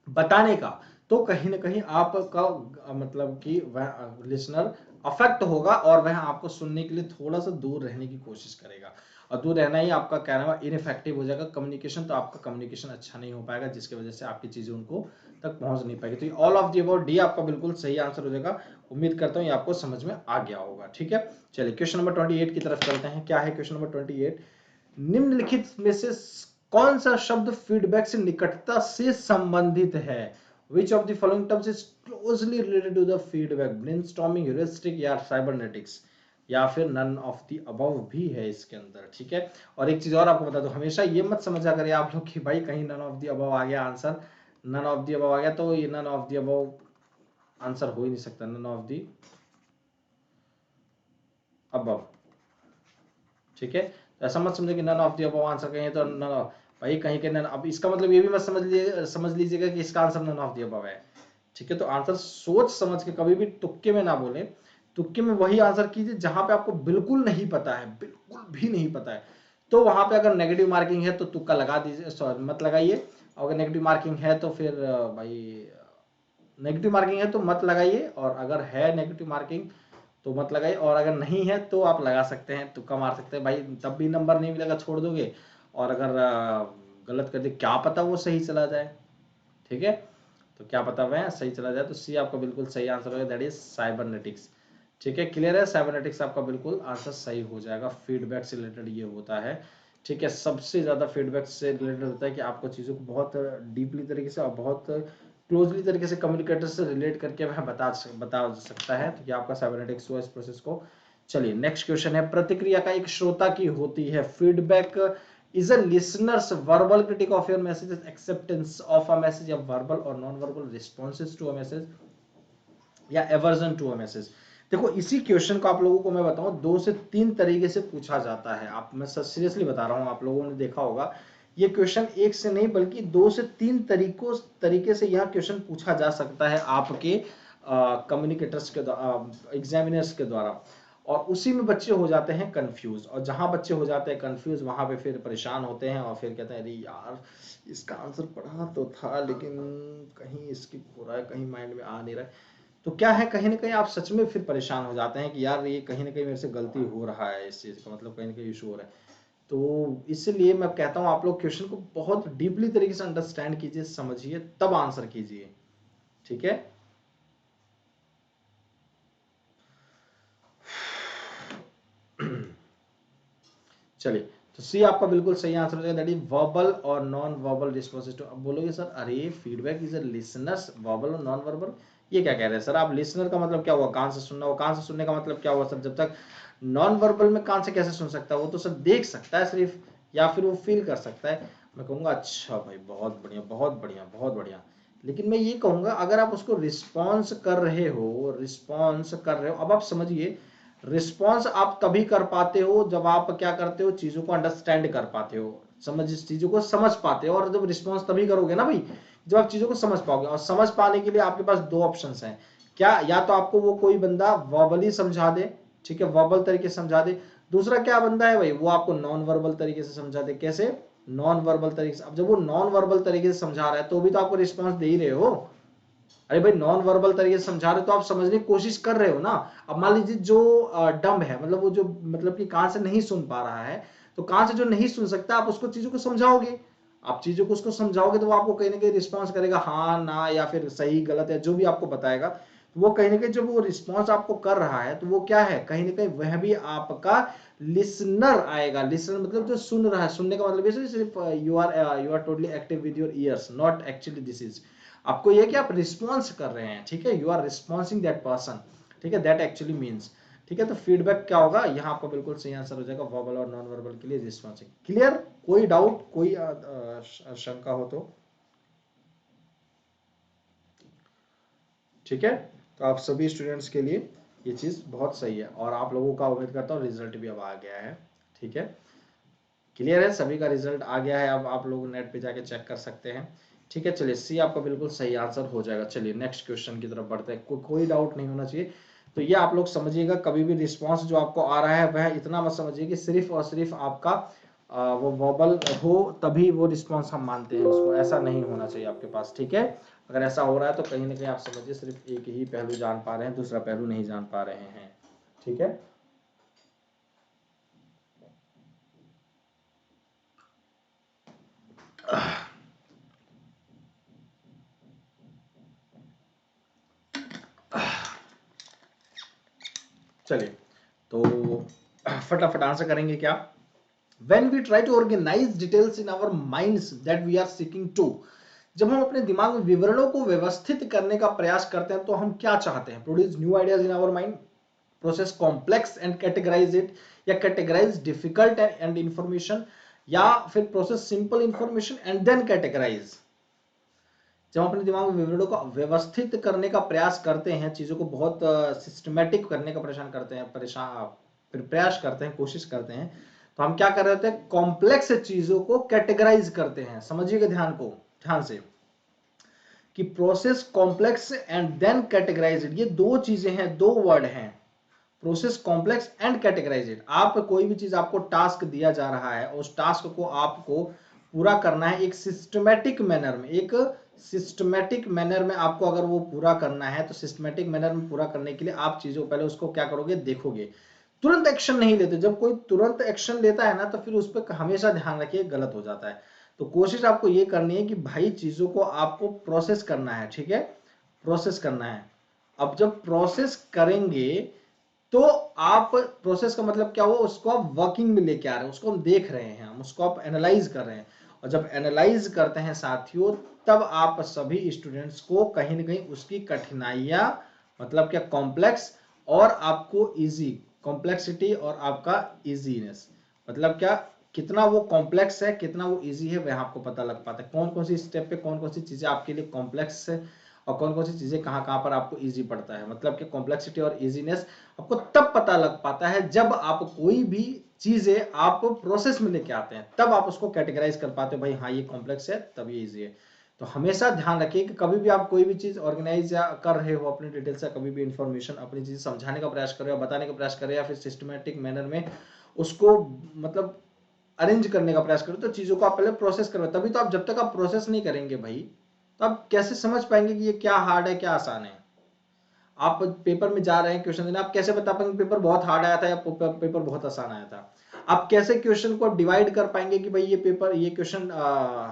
बताने का, तो कहीं ना कहीं आपका मतलब कि वह लिसनर अफेक्ट होगा और वह आपको सुनने के लिए थोड़ा सा दूर रहने की कोशिश करेगा, और दूर रहना ही आपका कहना इनइफेक्टिव हो जाएगा कम्युनिकेशन, तो आपका कम्युनिकेशन अच्छा नहीं हो पाएगा जिसकी वजह से आपकी चीजें उनको तक पहुंच नहीं पाएगी। तो all of the about D आपका बिल्कुल सही आंसर हो जाएगा। उम्मीद करता हूं ये आपको समझ में आ गया होगा। ठीक है, चलिए क्वेश्चन नंबर 28 की तरफ चलते हैं। क्या है क्वेश्चन नंबर 28, निम्नलिखित में से कौन सा शब्द फीडबैक से निकटता से संबंधित है, which of the following terms is closely related to the feedback, brainstorming, heuristic या साइबरनेटिक्स, या फिर नन ऑफ द अबव भी है इसके अंदर। ठीक है, और एक चीज और आपको बता दो, हमेशा ये मत समझा करें आप लोग कि भाई कहीं नन ऑफ द अबव आ गया answer, none of the above आ गया तो ये none of the above answer हो ही नहीं सकता, नन ऑफ द अबव। ठीक है, तो ऐसा मत समझे कि none of the above answer कहें तो नन, भाई कहीं के नन, अब इसका मतलब ये भी मत समझ लीजिएगा कि इसका answer none of the above है। ठीक है, तो आंसर सोच समझ के, कभी भी तुक्के में ना बोले, तुक्के में वही आंसर कीजिए जहां पे आपको बिल्कुल नहीं पता है, बिल्कुल भी नहीं पता है, तो वहां पे अगर नेगेटिव मार्किंग है तो तुक्का लगा दीजिए, सॉरी मत लगाइए। अगर नेगेटिव मार्किंग है तो फिर भाई नेगेटिव मार्किंग है तो मत लगाइए, और अगर है नेगेटिव मार्किंग तो मत लगाइए, और अगर नहीं है तो आप लगा सकते हैं, तुक्का मार सकते हैं भाई, तब भी नंबर नहीं मिलेगा छोड़ दोगे, और अगर गलत कर दे क्या पता वो सही चला जाए। ठीक है, तो क्या पता वह सही चला जाए, तो सी आपका बिल्कुल सही आंसर होगा, दैट इज साइबरनेटिक्स। ठीक है, क्लियर है, साइबरनेटिक्स आपका बिल्कुल आंसर सही हो जाएगा। फीडबैक से रिलेटेड ये होता है। ठीक है, सबसे ज्यादा फीडबैक से रिलेटेड होता है कि आपको चीजों को बहुत डीपली तरीके से और बहुत क्लोजली तरीके से कम्युनिकेटर से रिलेट करके वह बता सकता है, तो ये आपका साइबरनेटिक्स हुआ इस प्रोसेस को। चलिए नेक्स्ट क्वेश्चन है, प्रतिक्रिया का एक श्रोता की होती है, feedback is a listener's verbal critique of your messages, acceptance of a message, या verbal और non verbal responses to a message, या aversion to a message। देखो इसी क्वेश्चन को आप लोगों को मैं बताऊं 2 से 3 तरीके से पूछा जाता है, आप मैं सीरियसली बता रहा हूं, आप लोगों ने देखा होगा ये क्वेश्चन एक से नहीं बल्कि 2 से 3 तरीके से यह क्वेश्चन पूछा जा सकता है आपके कम्युनिकेटर्स के एग्जामिनर्स के द्वारा। और उसी में बच्चे हो जाते हैं कंफ्यूज, और जहां बच्चे हो जाते हैं कंफ्यूज वहां पे फिर परेशान होते हैं और फिर कहते हैं अरे यार इसका आंसर पढ़ा तो था लेकिन कहीं स्किप हो रहा है, कहीं माइंड में आ नहीं रहा है। तो क्या है, कहीं ना कहीं आप सच में फिर परेशान हो जाते हैं कि यार ये कहीं ना कहीं मेरे से गलती हो रहा है, इस चीज का मतलब कहीं ना कहीं इशू हो रहा है। तो इसलिए मैं कहता हूं आप लोग क्वेश्चन को बहुत डीपली तरीके से अंडरस्टैंड कीजिए, समझिए, तब आंसर कीजिए, ठीक है। चलिए, तो सी आपका बिल्कुल सही आंसर हो जाएगा, दैट इज वर्बल और नॉन वर्बल रिस्पॉन्सेज टू। अब बोलोगे सर अरे feedback is a listeners verbal और नॉन वर्बल, ये क्या कह रहे हैं सर आप? लिसनर का मतलब क्या हुआ, कान से सुनना हुआ, कान से सुनने का मतलब क्या हुआ सर? जब तक नॉन वर्बल में कान से कैसे सुन सकता है, वो तो सर देख सकता है सिर्फ, या फिर वो फील कर सकता है। मैं कहूँगा अच्छा भाई बहुत बढ़िया बहुत बढ़िया बहुत बढ़िया, लेकिन मैं ये कहूँगा अगर आप उसको रिस्पॉन्स कर रहे हो, रिस्पॉन्स कर रहे हो, अब आप समझिए रिस्पॉन्स आप तभी कर पाते हो जब आप क्या करते हो, चीजों को अंडरस्टैंड कर पाते हो, समझ चीजों को समझ पाते हो। और जब रिस्पॉन्स तभी करोगे ना भाई जब आप चीजों को समझ पाओगे, और समझ पाने के लिए आपके पास दो ऑप्शंस हैं क्या, या तो आपको वो कोई बंदा वर्बली समझा दे, ठीक है, वर्बल तरीके से समझा दे। दूसरा क्या बंदा है भाई, वो आपको नॉन वर्बल तरीके से समझा दे। कैसे? नॉन वर्बल तरीके से। अब जब वो नॉन वर्बल तरीके से समझा रहा है तो भी तो आपको रिस्पॉन्स दे ही रहे हो। अरे भाई नॉन वर्बल तरीके से समझा रहे हो तो आप समझने की कोशिश कर रहे हो ना। अब मान लीजिए जो डम है, मतलब वो जो मतलब कि कान से नहीं सुन पा रहा है, तो कान से जो नहीं सुन सकता आप उसको चीजों को समझाओगे, आप चीजों को उसको समझाओगे तो वो आपको कहीं ना कहीं रिस्पॉन्स करेगा, हाँ ना, या फिर सही गलत या जो भी आपको बताएगा। तो वो कहीं ना कहीं जब वो रिस्पॉन्स आपको कर रहा है तो वो क्या है, कहीं ना कहीं वह भी आपका लिसनर आएगा। लिसनर मतलब जो सुन रहा है, सुनने का मतलब ये सिर्फ you are totally active with your ears, not actually this is, आपको ये कि आप रिस्पॉन्स कर रहे हैं, ठीक है, यू आर रिस्पॉन्सिंग दैट पर्सन, ठीक है, दैट एक्चुअली मीन्स, ठीक है। तो फीडबैक क्या होगा, यहाँ आपका बिल्कुल सही आंसर हो जाएगा, वर्बल और नॉन वर्बल के लिए रिस्पॉन्सिंग। क्लियर? कोई डाउट, कोई शंका हो तो? ठीक है, तो आप सभी स्टूडेंट्स के लिए ये चीज बहुत सही है, और आप लोगों का उम्मीद करता हूँ रिजल्ट भी अब आ गया है, ठीक है, क्लियर है, सभी का रिजल्ट आ गया है, अब आप लोग नेट पे जाके चेक कर सकते हैं, ठीक है। चलिए सी आपका बिल्कुल सही आंसर हो जाएगा। चलिए नेक्स्ट क्वेश्चन की तरफ बढ़ते हैं, कोई डाउट नहीं होना चाहिए। तो ये आप लोग समझिएगा, कभी भी रिस्पांस जो आपको आ रहा है वह इतना मत समझिए कि सिर्फ और सिर्फ आपका वो वर्बल हो तभी वो रिस्पांस हम मानते हैं उसको, ऐसा नहीं होना चाहिए आपके पास, ठीक है। अगर ऐसा हो रहा है तो कहीं ना कहीं आप समझिए सिर्फ एक ही पहलू जान पा रहे हैं, दूसरा पहलू नहीं जान पा रहे हैं, ठीक है। चलिए तो फटाफट आंसर करेंगे क्या। When we try to organize details in our minds that we are seeking to, जब हम अपने दिमाग में विवरणों को व्यवस्थित करने का प्रयास करते हैं तो हम क्या चाहते हैं, produce new ideas in our mind, process complex and categorize it, या कैटेगराइज डिफिकल्ट एंड इंफॉर्मेशन, या फिर process simple information and then categorize. जब हम अपने दिमाग में विवरणों को व्यवस्थित करने का प्रयास करते हैं, चीजों को बहुत सिस्टमेटिक करने का परेशान करते हैं, प्रयास करते हैं, कोशिश करते हैं, तो हम क्या कर रहे होते हैं, कॉम्प्लेक्स चीजों को कैटेगराइज करते हैं। समझिएगा ध्यान से कि process complex and then categorize, ये दो चीजें हैं, दो वर्ड हैं, प्रोसेस कॉम्प्लेक्स एंड कैटेगराइज। आप कोई भी चीज, आपको टास्क दिया जा रहा है, उस टास्क को आपको पूरा करना है एक सिस्टमेटिक मैनर में, एक सिस्टमेटिक मैनर में आपको अगर वो पूरा करना है तो सिस्टमेटिक मैनर में पूरा करने के लिए आप चीजों पहले उसको क्या करोगे, देखोगे, तुरंत एक्शन नहीं लेते। जब कोई तुरंत एक्शन लेता है ना तो फिर उस पर हमेशा ध्यान रखिए गलत हो जाता है। तो कोशिश आपको ये करनी है कि भाई चीजों को आपको प्रोसेस करना है, ठीक है, प्रोसेस करना है। अब जब प्रोसेस करेंगे तो आप, प्रोसेस का मतलब क्या हुआ, उसको आप वर्किंग में लेके आ रहे हैं, उसको हम देख रहे हैं, हम उसको आप एनालाइज कर रहे हैं। और जब एनालाइज करते हैं साथियों, तब आप सभी स्टूडेंट्स को कहीं ना कहीं उसकी कठिनाइयां, मतलब क्या कॉम्प्लेक्स और आपको इजी, कॉम्प्लेक्सिटी और आपका इजीनेस, मतलब क्या कितना वो कॉम्प्लेक्स है कितना वो इजी है, वह आपको पता लग पाता है। कौन कौन सी स्टेप पे कौन कौन सी चीजें आपके लिए कॉम्प्लेक्स है और कौन कौन सी चीजें कहाँ कहाँ पर आपको इजी पड़ता है, मतलब कि कॉम्प्लेक्सिटी और इजीनेस आपको तब पता लग पाता है जब आप कोई भी चीजें आप प्रोसेस में लेके आते हैं, तब आप उसको कैटेगराइज कर पाते हो, भाई हाँ ये कॉम्प्लेक्स है तब ये इजी है। तो हमेशा ध्यान रखिए कि कभी भी आप कोई भी चीज ऑर्गेनाइज या कर रहे हो अपने डिटेल से, कभी भी इंफॉर्मेशन अपनी चीज समझाने का प्रयास कर रहे हो, बताने का प्रयास कर रहे हो, या फिर सिस्टमेटिक मैनर में उसको मतलब अरेंज करने का प्रयास करो, तो चीजों को आप पहले प्रोसेस करो। तभी तो आप, जब तक आप प्रोसेस नहीं करेंगे भाई, तो आप कैसे समझ पाएंगे कि ये क्या हार्ड है क्या आसान है। आप पेपर में जा रहे हैं क्वेश्चन देने, आप कैसे बता पाएंगे पेपर बहुत हार्ड आया था या पेपर बहुत आसान आया था। आप कैसे क्वेश्चन को डिवाइड कर पाएंगे कि भाई ये पेपर, ये क्वेश्चन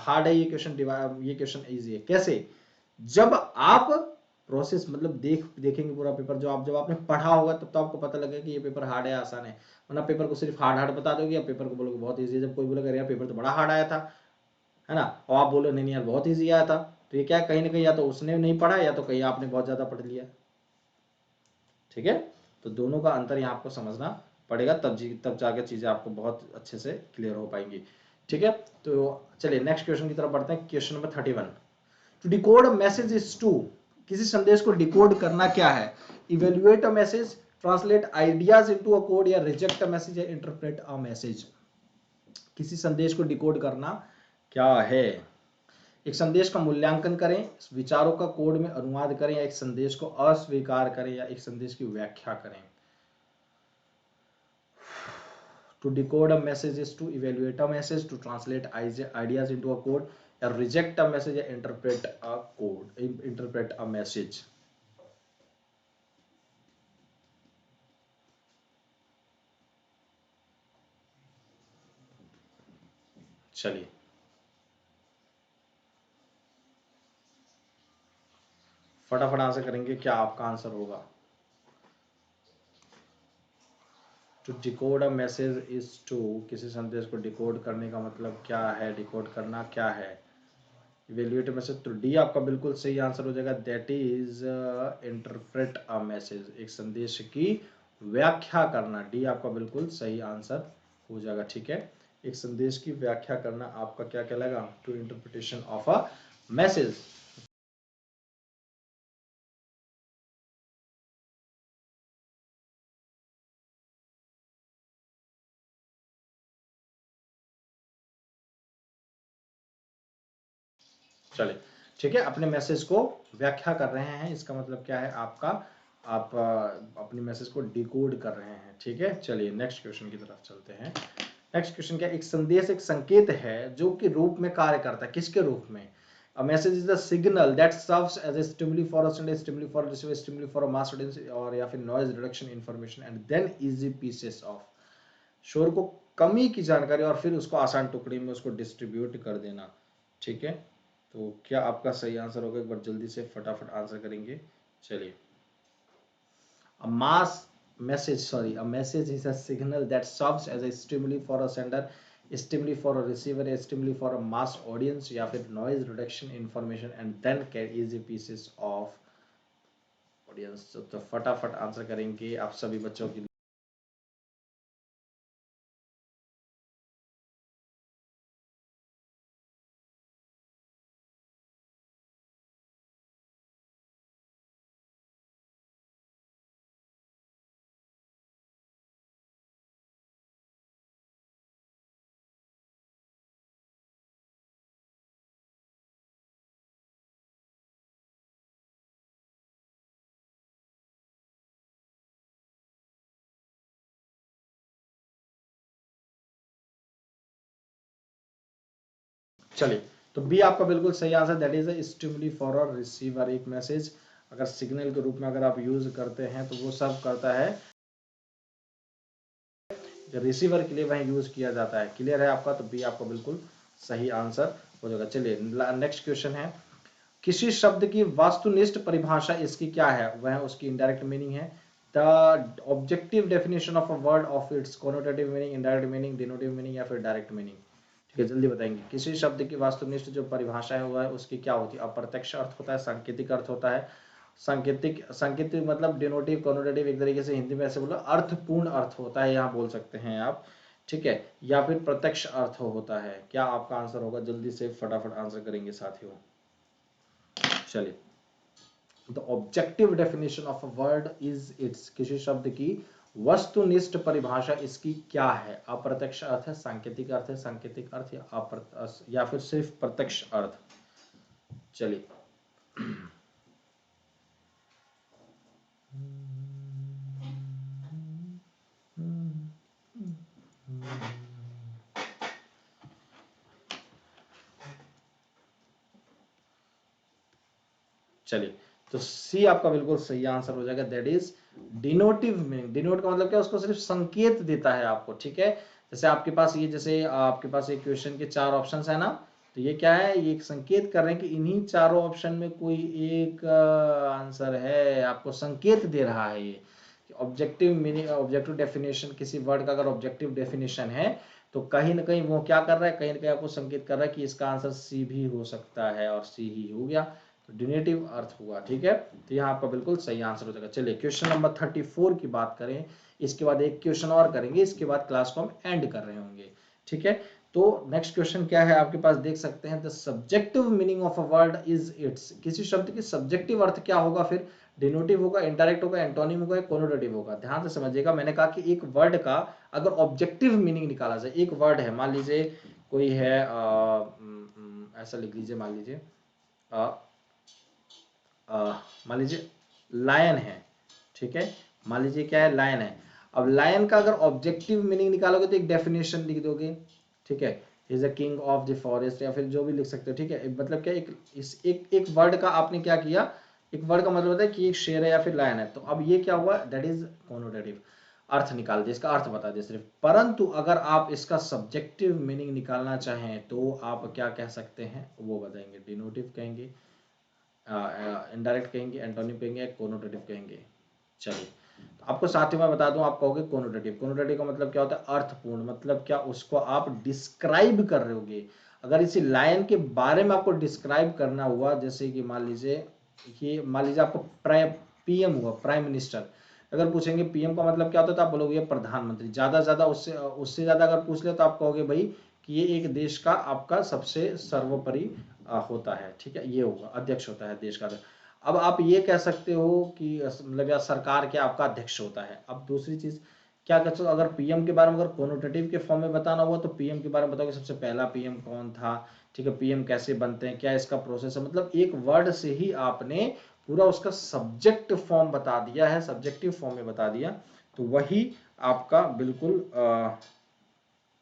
हार्ड है, ये क्वेश्चन इजी है, कैसे? जब आप प्रोसेस मतलब देखेंगे पूरा पेपर, जब आपने पढ़ा होगा तब तो आपको पता लगेगा कि ये पेपर हार्ड है आसान है। वरना पेपर को सिर्फ हार्ड हार्ड बता दोगे या पेपर को बोलोगे बहुत इजी है, जब कोई बोलेगा यार पेपर तो बड़ा हार्ड आया था, है ना, और आप बोलो नहीं यार बहुत इजी आया था, तो ये क्या है, कहीं ना कहीं या तो उसने नहीं पढ़ा या तो कहीं आपने बहुत ज्यादा पढ़ लिया। ठीक है, तो दोनों का अंतर यहाँ आपको समझना पड़ेगा, तब जाकर चीजें आपको बहुत अच्छे से क्लियर हो पाएंगी। ठीक है, तो चलिए नेक्स्ट क्वेश्चन की तरफ बढ़ते हैं। Question number 31, to decode a message is to, किसी संदेश को डिकोड करना क्या है? Evaluate a message, translate ideas into a code, या रिजेक्ट अ मैसेज, या इंटरप्रेट अ मैसेज। किसी संदेश को डिकोड करना क्या है? एक संदेश का मूल्यांकन करें, विचारों का कोड में अनुवाद करें, या एक संदेश को अस्वीकार करें, या एक संदेश की व्याख्या करें। To decode a message is to evaluate a message, to translate ideas into a code, या reject a message, या interpret a message। चलिए फटाफट आंसर करेंगे, क्या आपका आंसर होगा? To decode a message is to, किसी संदेश को डिकोड करने का मतलब क्या है, डिकोड करना क्या है? इवेल्युएट मैसेज, तो डी आपका बिल्कुल सही आंसर हो जाएगा, that is interpret a message, एक संदेश की व्याख्या करना। डी आपका बिल्कुल सही आंसर हो जाएगा। ठीक है, एक संदेश की व्याख्या करना आपका क्या कहलाएगा? To interpretation of a message. चलिए ठीक है, अपने मैसेज को व्याख्या कर रहे हैं, इसका मतलब क्या है आपका, आप अपनी मैसेज को डिकोड कर रहे हैं। ठीक है, चलिए नेक्स्ट क्वेश्चन की तरफ चलते हैं। नेक्स्ट क्वेश्चन क्या, एक संदेश एक संकेत है जो कि रूप में कार्य करता है, किसके रूप में? A message is a signal that serves as a stimuli for a sender, stimuli for a receiver, stimuli for a mass audience, और या फिर noise reduction information and then easy pieces of, शोर को कमी की जानकारी और फिर उसको आसान टुकड़ी में उसको डिस्ट्रीब्यूट कर देना। ठीक है, तो क्या आपका सही आंसर होगा? एक बार जल्दी से फटाफट आंसर करेंगे। चलिए, a mass a message is a signal that serves as a stimuli for a sender, stimuli for a receiver, a stimuli for a mass audience, या फिर noise reduction information and then carry easy pieces of audience। तो फटाफट answer करेंगे आप सभी बच्चों की। चलिए, तो बी आपका बिल्कुल सही answer, that is a stimuli for a receiver. एक मैसेज अगर सिग्नल के रूप में अगर आप यूज करते हैं तो वो सब करता है, रिसीवर के लिए वह यूज किया जाता है। क्लियर है आपका? तो बी आपका बिल्कुल सही आंसर हो जाएगा। चलिए नेक्स्ट क्वेश्चन है, किसी शब्द की वस्तुनिष्ठ परिभाषा इसकी क्या है? वह उसकी इनडायरेक्ट मीनिंग है। The objective definition of a word of its connotative meaning, indirect meaning, denotative meaning, या फिर डायरेक्ट मीनिंग। ठीक है, जल्दी बताएंगे। किसी शब्द की वस्तुनिष्ठ जो परिभाषा है वह उसकी क्या होती है? अप्रत्यक्ष अर्थ होता है, सांकेतिक अर्थ होता है, सांकेतिक मतलब डिनोटिव, कॉनोटेटिव, एक तरीके से हिंदी में ऐसे बोलो अर्थपूर्ण अर्थ होता है, यहाँ बोल सकते हैं आप। ठीक है, या फिर प्रत्यक्ष अर्थ होता है। क्या आपका आंसर होगा? जल्दी से फटाफट आंसर करेंगे साथियों। चलिए, the objective definition of a word is it's, किसी शब्द की वस्तुनिष्ठ परिभाषा इसकी क्या है? अप्रत्यक्ष अर्थ है, सांकेतिक अर्थ है, सांकेतिक अर्थ, या फिर सिर्फ प्रत्यक्ष अर्थ। चलिए चलिए, तो सी आपका बिल्कुल सही आंसर हो जाएगा, that is denotive meaning. Denote का मतलब क्या, उसको सिर्फ संकेत देता है आपको, ठीक है। जैसे आपके पास ये, जैसे आपके पास एक क्वेश्चन के 4 ऑप्शंस है ना, तो ये क्या है, ये एक संकेत कर रहे हैं कि इन्हीं चारों ऑप्शन में कोई एक आंसर है, आपको संकेत दे रहा है ये। ऑब्जेक्टिव मीनिंग, ऑब्जेक्टिव डेफिनेशन, किसी वर्ड का अगर ऑब्जेक्टिव डेफिनेशन है तो कहीं ना कहीं वो क्या कर रहा है, कहीं ना कहीं आपको संकेत कर रहा है कि इसका आंसर सी भी हो सकता है, और सी ही हो गया, तो डिनेटिव अर्थ हुआ, ठीक है। तो यहाँ आपका बिल्कुल सही आंसर हो जाएगा। चलिए क्वेश्चन नंबर 34 की बात करें, इसके बाद एक क्वेश्चन और करेंगे, इसके बाद क्लास को हम एंड कर रहे होंगे, ठीक है। तो नेक्स्ट क्वेश्चन क्या है आपके पास, देख सकते हैं, the subjective meaning of a word is it's. किसी शब्द की सब्जेक्टिव अर्थ क्या होगा, फिर डिनोटिव होगा, इंडायरेक्ट होगा, एंटोनिम होगा, कोनोटेटिव होगा। ध्यान से समझिएगा, मैंने कहा कि एक वर्ड का अगर ऑब्जेक्टिव मीनिंग निकाला जाए, एक वर्ड है, मान लीजिए कोई है, ऐसा लिख लीजिए, मान लीजिए मान लीजिए लायन है, ठीक है, मान लीजिए क्या है, लायन है। अब लायन का अगर ऑब्जेक्टिव मीनिंग निकालोगे तो एक डेफिनेशन लिख दोगे, ठीक है, is a king of the forest, या फिर जो भी लिख सकते हो, ठीक है। मतलब क्या, एक वर्ड का आपने क्या किया, एक वर्ड का मतलब होता है कि एक शेर है या फिर लायन है, तो अब ये क्या हुआ, दैट इज कोनोटेटिव, अर्थ निकाल दिया, इसका अर्थ बता दिया सिर्फ। परंतु अगर आप इसका सब्जेक्टिव मीनिंग निकालना चाहें तो आप क्या कह सकते हैं, वो बताएंगे, डिनोटिव कहेंगे, इनडायरेक्ट कहेंगे, एंटोनिम कहेंगे, कोनोटेटिव कहेंगे। चलिए, तो आपको साथ ही मैं बता दूं, आप कहोगे कोनोटेटिव। कोनोटेटिव का मतलब क्या होता है, अर्थपूर्ण, मतलब क्या, उसको आप डिस्क्राइब कर रहे होगे। अगर इसी लायन के बारे में आपको डिस्क्राइब करना हुआ, जैसे कि मान लीजिए कि, मान लीजिए आपको पीएम हुआ, प्राइम मिनिस्टर, अगर पूछेंगे पीएम का मतलब क्या होता है, तो आप बोलोगे प्रधानमंत्री। ज्यादा ज्यादा उससे उससे ज्यादा अगर पूछ ले तो आप कहोगे भाई कि ये एक देश का आपका सबसे सर्वोपरि होता है, ठीक है, ये होगा, अध्यक्ष होता है देश का। अब आप ये कह सकते हो कि मतलब या सरकार के आपका अध्यक्ष होता है। अब दूसरी चीज क्या कर सकते हो, अगर पीएम के बारे में अगर कोनोटेटिव के फॉर्म में बताना हुआ तो पीएम के बारे में बताओगे सबसे पहला पीएम कौन था, ठीक है, पीएम कैसे बनते हैं, क्या इसका प्रोसेस है, मतलब एक वर्ड से ही आपने पूरा उसका सब्जेक्ट फॉर्म बता दिया है, सब्जेक्टिव फॉर्म में बता दिया। तो वही आपका बिल्कुल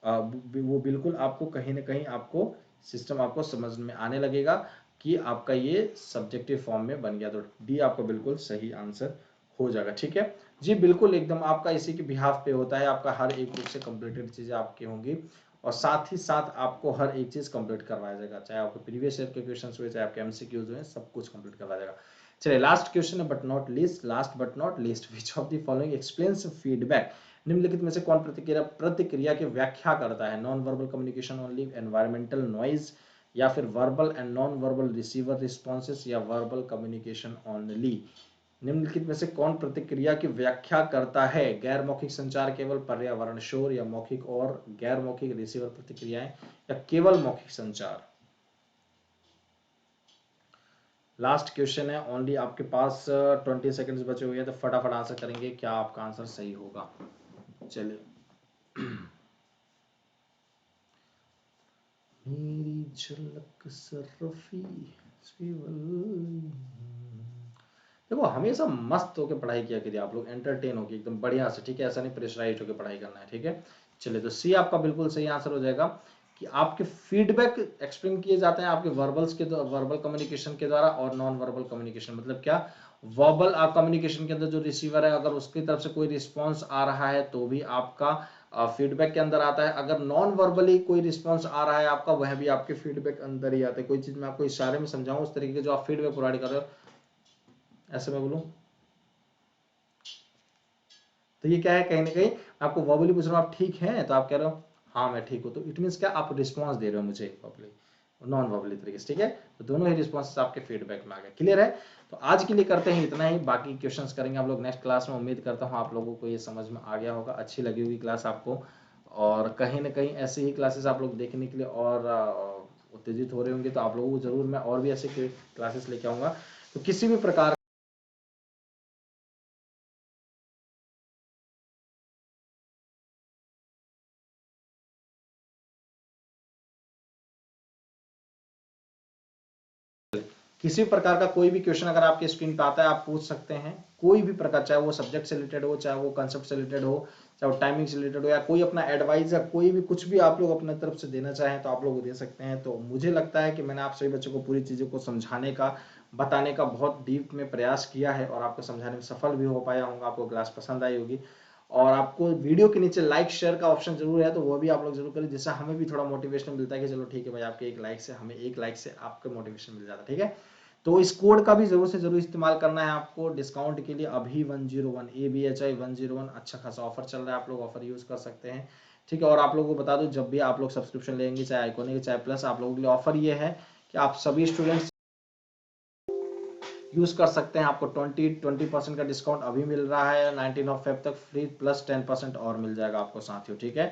वो बिल्कुल आपको कहीं ना कहीं आपको सिस्टम आपको समझ में आने लगेगा कि आपका ये सब्जेक्टिव फॉर्म में बन गया। तो डी आपका बिल्कुल सही आंसर हो जाएगा, ठीक है जी, बिल्कुल एकदम आपका इसी के बिहाफ पे होता है, आपका हर एक बुक से कंप्लीटेड चीजें आपकी होंगी, और साथ ही साथ आपको हर एक चीज कंप्लीट करवाया जाएगा, चाहे आपके प्रीवियस ईयर के क्वेश्चन हुए, चाहे आपके एमसीक्यूज हुए, सब कुछ कंप्लीट करवाया जाएगा। चलिए लास्ट क्वेश्चन है, but not least, last but not least, which of the following explains feedback. निम्नलिखित में से कौन प्रतिक्रिया की व्याख्या करता है, non verbal communication only, environmental noise, या फिर verbal and non verbal receiver responses, या वर्बल कम्युनिकेशन ओनली। निम्नलिखित में से कौन प्रतिक्रिया की व्याख्या करता है, गैर मौखिक संचार, केवल पर्यावरण शोर, या मौखिक और गैर मौखिक रिसीवर प्रतिक्रियाएं, या केवल मौखिक संचार। लास्ट क्वेश्चन है, ओनली आपके पास 20 सेकंड्स बचे हुए हैं, तो फटाफट आंसर करेंगे, क्या आपका आंसर सही होगा। चलिए मेरी झलक सरफी, देखो हमेशा मस्त होकर पढ़ाई किया करिए आप लोग, एंटरटेन होकर एकदम बढ़िया से, ठीक है, ऐसा नहीं प्रेशराइज होकर पढ़ाई करना है, ठीक है। चलिए, तो सी आपका बिल्कुल सही आंसर हो जाएगा कि आपके फीडबैक एक्सप्लेन किए जाते हैं आपके वर्बल्स के द्वारा, वर्बल कम्युनिकेशन के द्वारा, और नॉन वर्बल कम्युनिकेशन मतलब क्या, वर्बल कम्युनिकेशन के अंदर जो रिसीवर है, अगर उसकी तरफ से कोई रिस्पॉन्स आ रहा है तो भी आपका फीडबैक के अंदर आता है, अगर नॉन वर्बली कोई रिस्पॉन्स आ रहा है आपका, वह भी आपके फीडबैक अंदर ही आता है। कोई चीज मैं आपको इशारे में समझाऊं, उस तरीके के जो आप फीडबैक प्रोवाइड कर रहे हो, ऐसे मैं बोलूं, तो ये क्या है, कहीं ना कहीं आपको वर्बली पूछ रहा हूं, आप ठीक हैं, तो आप कह रहे हो हाँ मैं ठीक हूं, तो इट मीन्स क्या, आप रिस्पॉन्स दे रहे हो मुझे वर्बली, नॉन वर्बली तरीके से, ठीक है। तो दोनों ही रिस्पॉन्स आपके फीडबैक में आ गए, क्लियर है। तो आज के लिए करते हैं इतना ही, बाकी क्वेश्चंस करेंगे हम लोग नेक्स्ट क्लास में। उम्मीद करता हूँ आप लोगों को ये समझ में आ गया होगा, अच्छी लगी होगी क्लास आपको, और कहीं ना कहीं ऐसे ही क्लासेस आप लोग देखने के लिए और उत्तेजित हो रहे होंगे, तो आप लोगों को जरूर मैं और भी ऐसे क्लासेस लेके आऊंगा। तो किसी भी प्रकार किसी प्रकार का कोई भी क्वेश्चन अगर आपके स्क्रीन पे आता है आप पूछ सकते हैं, कोई भी प्रकार, चाहे वो सब्जेक्ट से रिलेटेड हो, चाहे वो कंसेप्ट से रिलेटेड हो, चाहे वो टाइमिंग से रिलेटेड हो, या कोई अपना एडवाइस या कोई भी कुछ भी आप लोग अपने तरफ से देना चाहें तो आप लोग दे सकते हैं। तो मुझे लगता है कि मैंने आप सभी बच्चों को पूरी चीज़ों को समझाने का, बताने का बहुत डीप में प्रयास किया है और आपको समझाने में सफल भी हो पाया हूँ। आपको क्लास पसंद आई होगी और आपको वीडियो के नीचे लाइक शेयर का ऑप्शन जरूर है, तो वो भी आप लोग जरूर करें, जिससे हमें भी थोड़ा मोटिवेशन मिलता है कि चलो ठीक है भाई, आपके एक लाइक से हमें एक लाइक से आपको मोटिवेशन मिल जाता है। ठीक है, तो इस कोड का भी जरूर से जरूर इस्तेमाल करना है आपको डिस्काउंट के लिए। अभी 101 ABHI 101 अच्छा खासा ऑफर चल रहा है, आप लोग ऑफर यूज कर सकते हैं। ठीक है, और आप लोगों को बता दूं, जब भी आप लोग सब्सक्रिप्शन लेंगे, चाहे आइकॉनिक चाहे प्लस, आप लोगों के लिए ऑफर ये है कि आप सभी स्टूडेंट्स यूज कर सकते हैं। आपको 20% का डिस्काउंट अभी मिल रहा है 19 ऑफ फेब तक फ्री, प्लस 10% और मिल जाएगा आपको साथियों। ठीक है,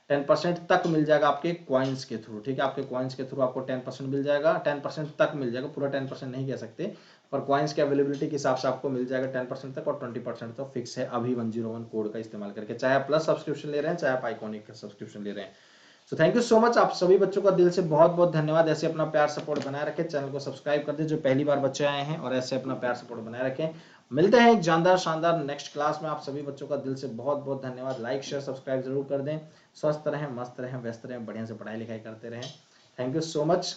10% तक मिल जाएगा आपके कॉइन्स के थ्रू। ठीक है, आपके कॉइन्स के थ्रू आपको 10% मिल जाएगा, 10% तक मिल जाएगा, पूरा 10% नहीं कह सकते, पर कॉइन्स के अवेलेबिलिटी के हिसाब से आपको मिल जाएगा 10% तक, और 20% तो फिक्स है अभी 101 कोड का इस्तेमाल करके, चाहे आप प्लस सब्सक्रिप्शन ले रहे हैं, चाहे आप आइकॉनिक का सब्सक्रिप्शन ले रहे हैं। So thank you so much, आप सभी बच्चों का दिल से बहुत बहुत धन्यवाद। ऐसे अपना प्यार सपोर्ट बनाए रखें, चैनल को सब्सक्राइब कर दे जो पहली बार बच्चे आए हैं, और ऐसे अपना प्यार सपोर्ट बनाए रखें। मिलते हैं एक जानदार शानदार नेक्स्ट क्लास में। आप सभी बच्चों का दिल से बहुत बहुत धन्यवाद। लाइक शेयर सब्सक्राइब जरूर कर दें। स्वस्थ रहें, मस्त रहें, व्यस्त रहें, बढ़िया से पढ़ाई लिखाई करते रहें। Thank you so much.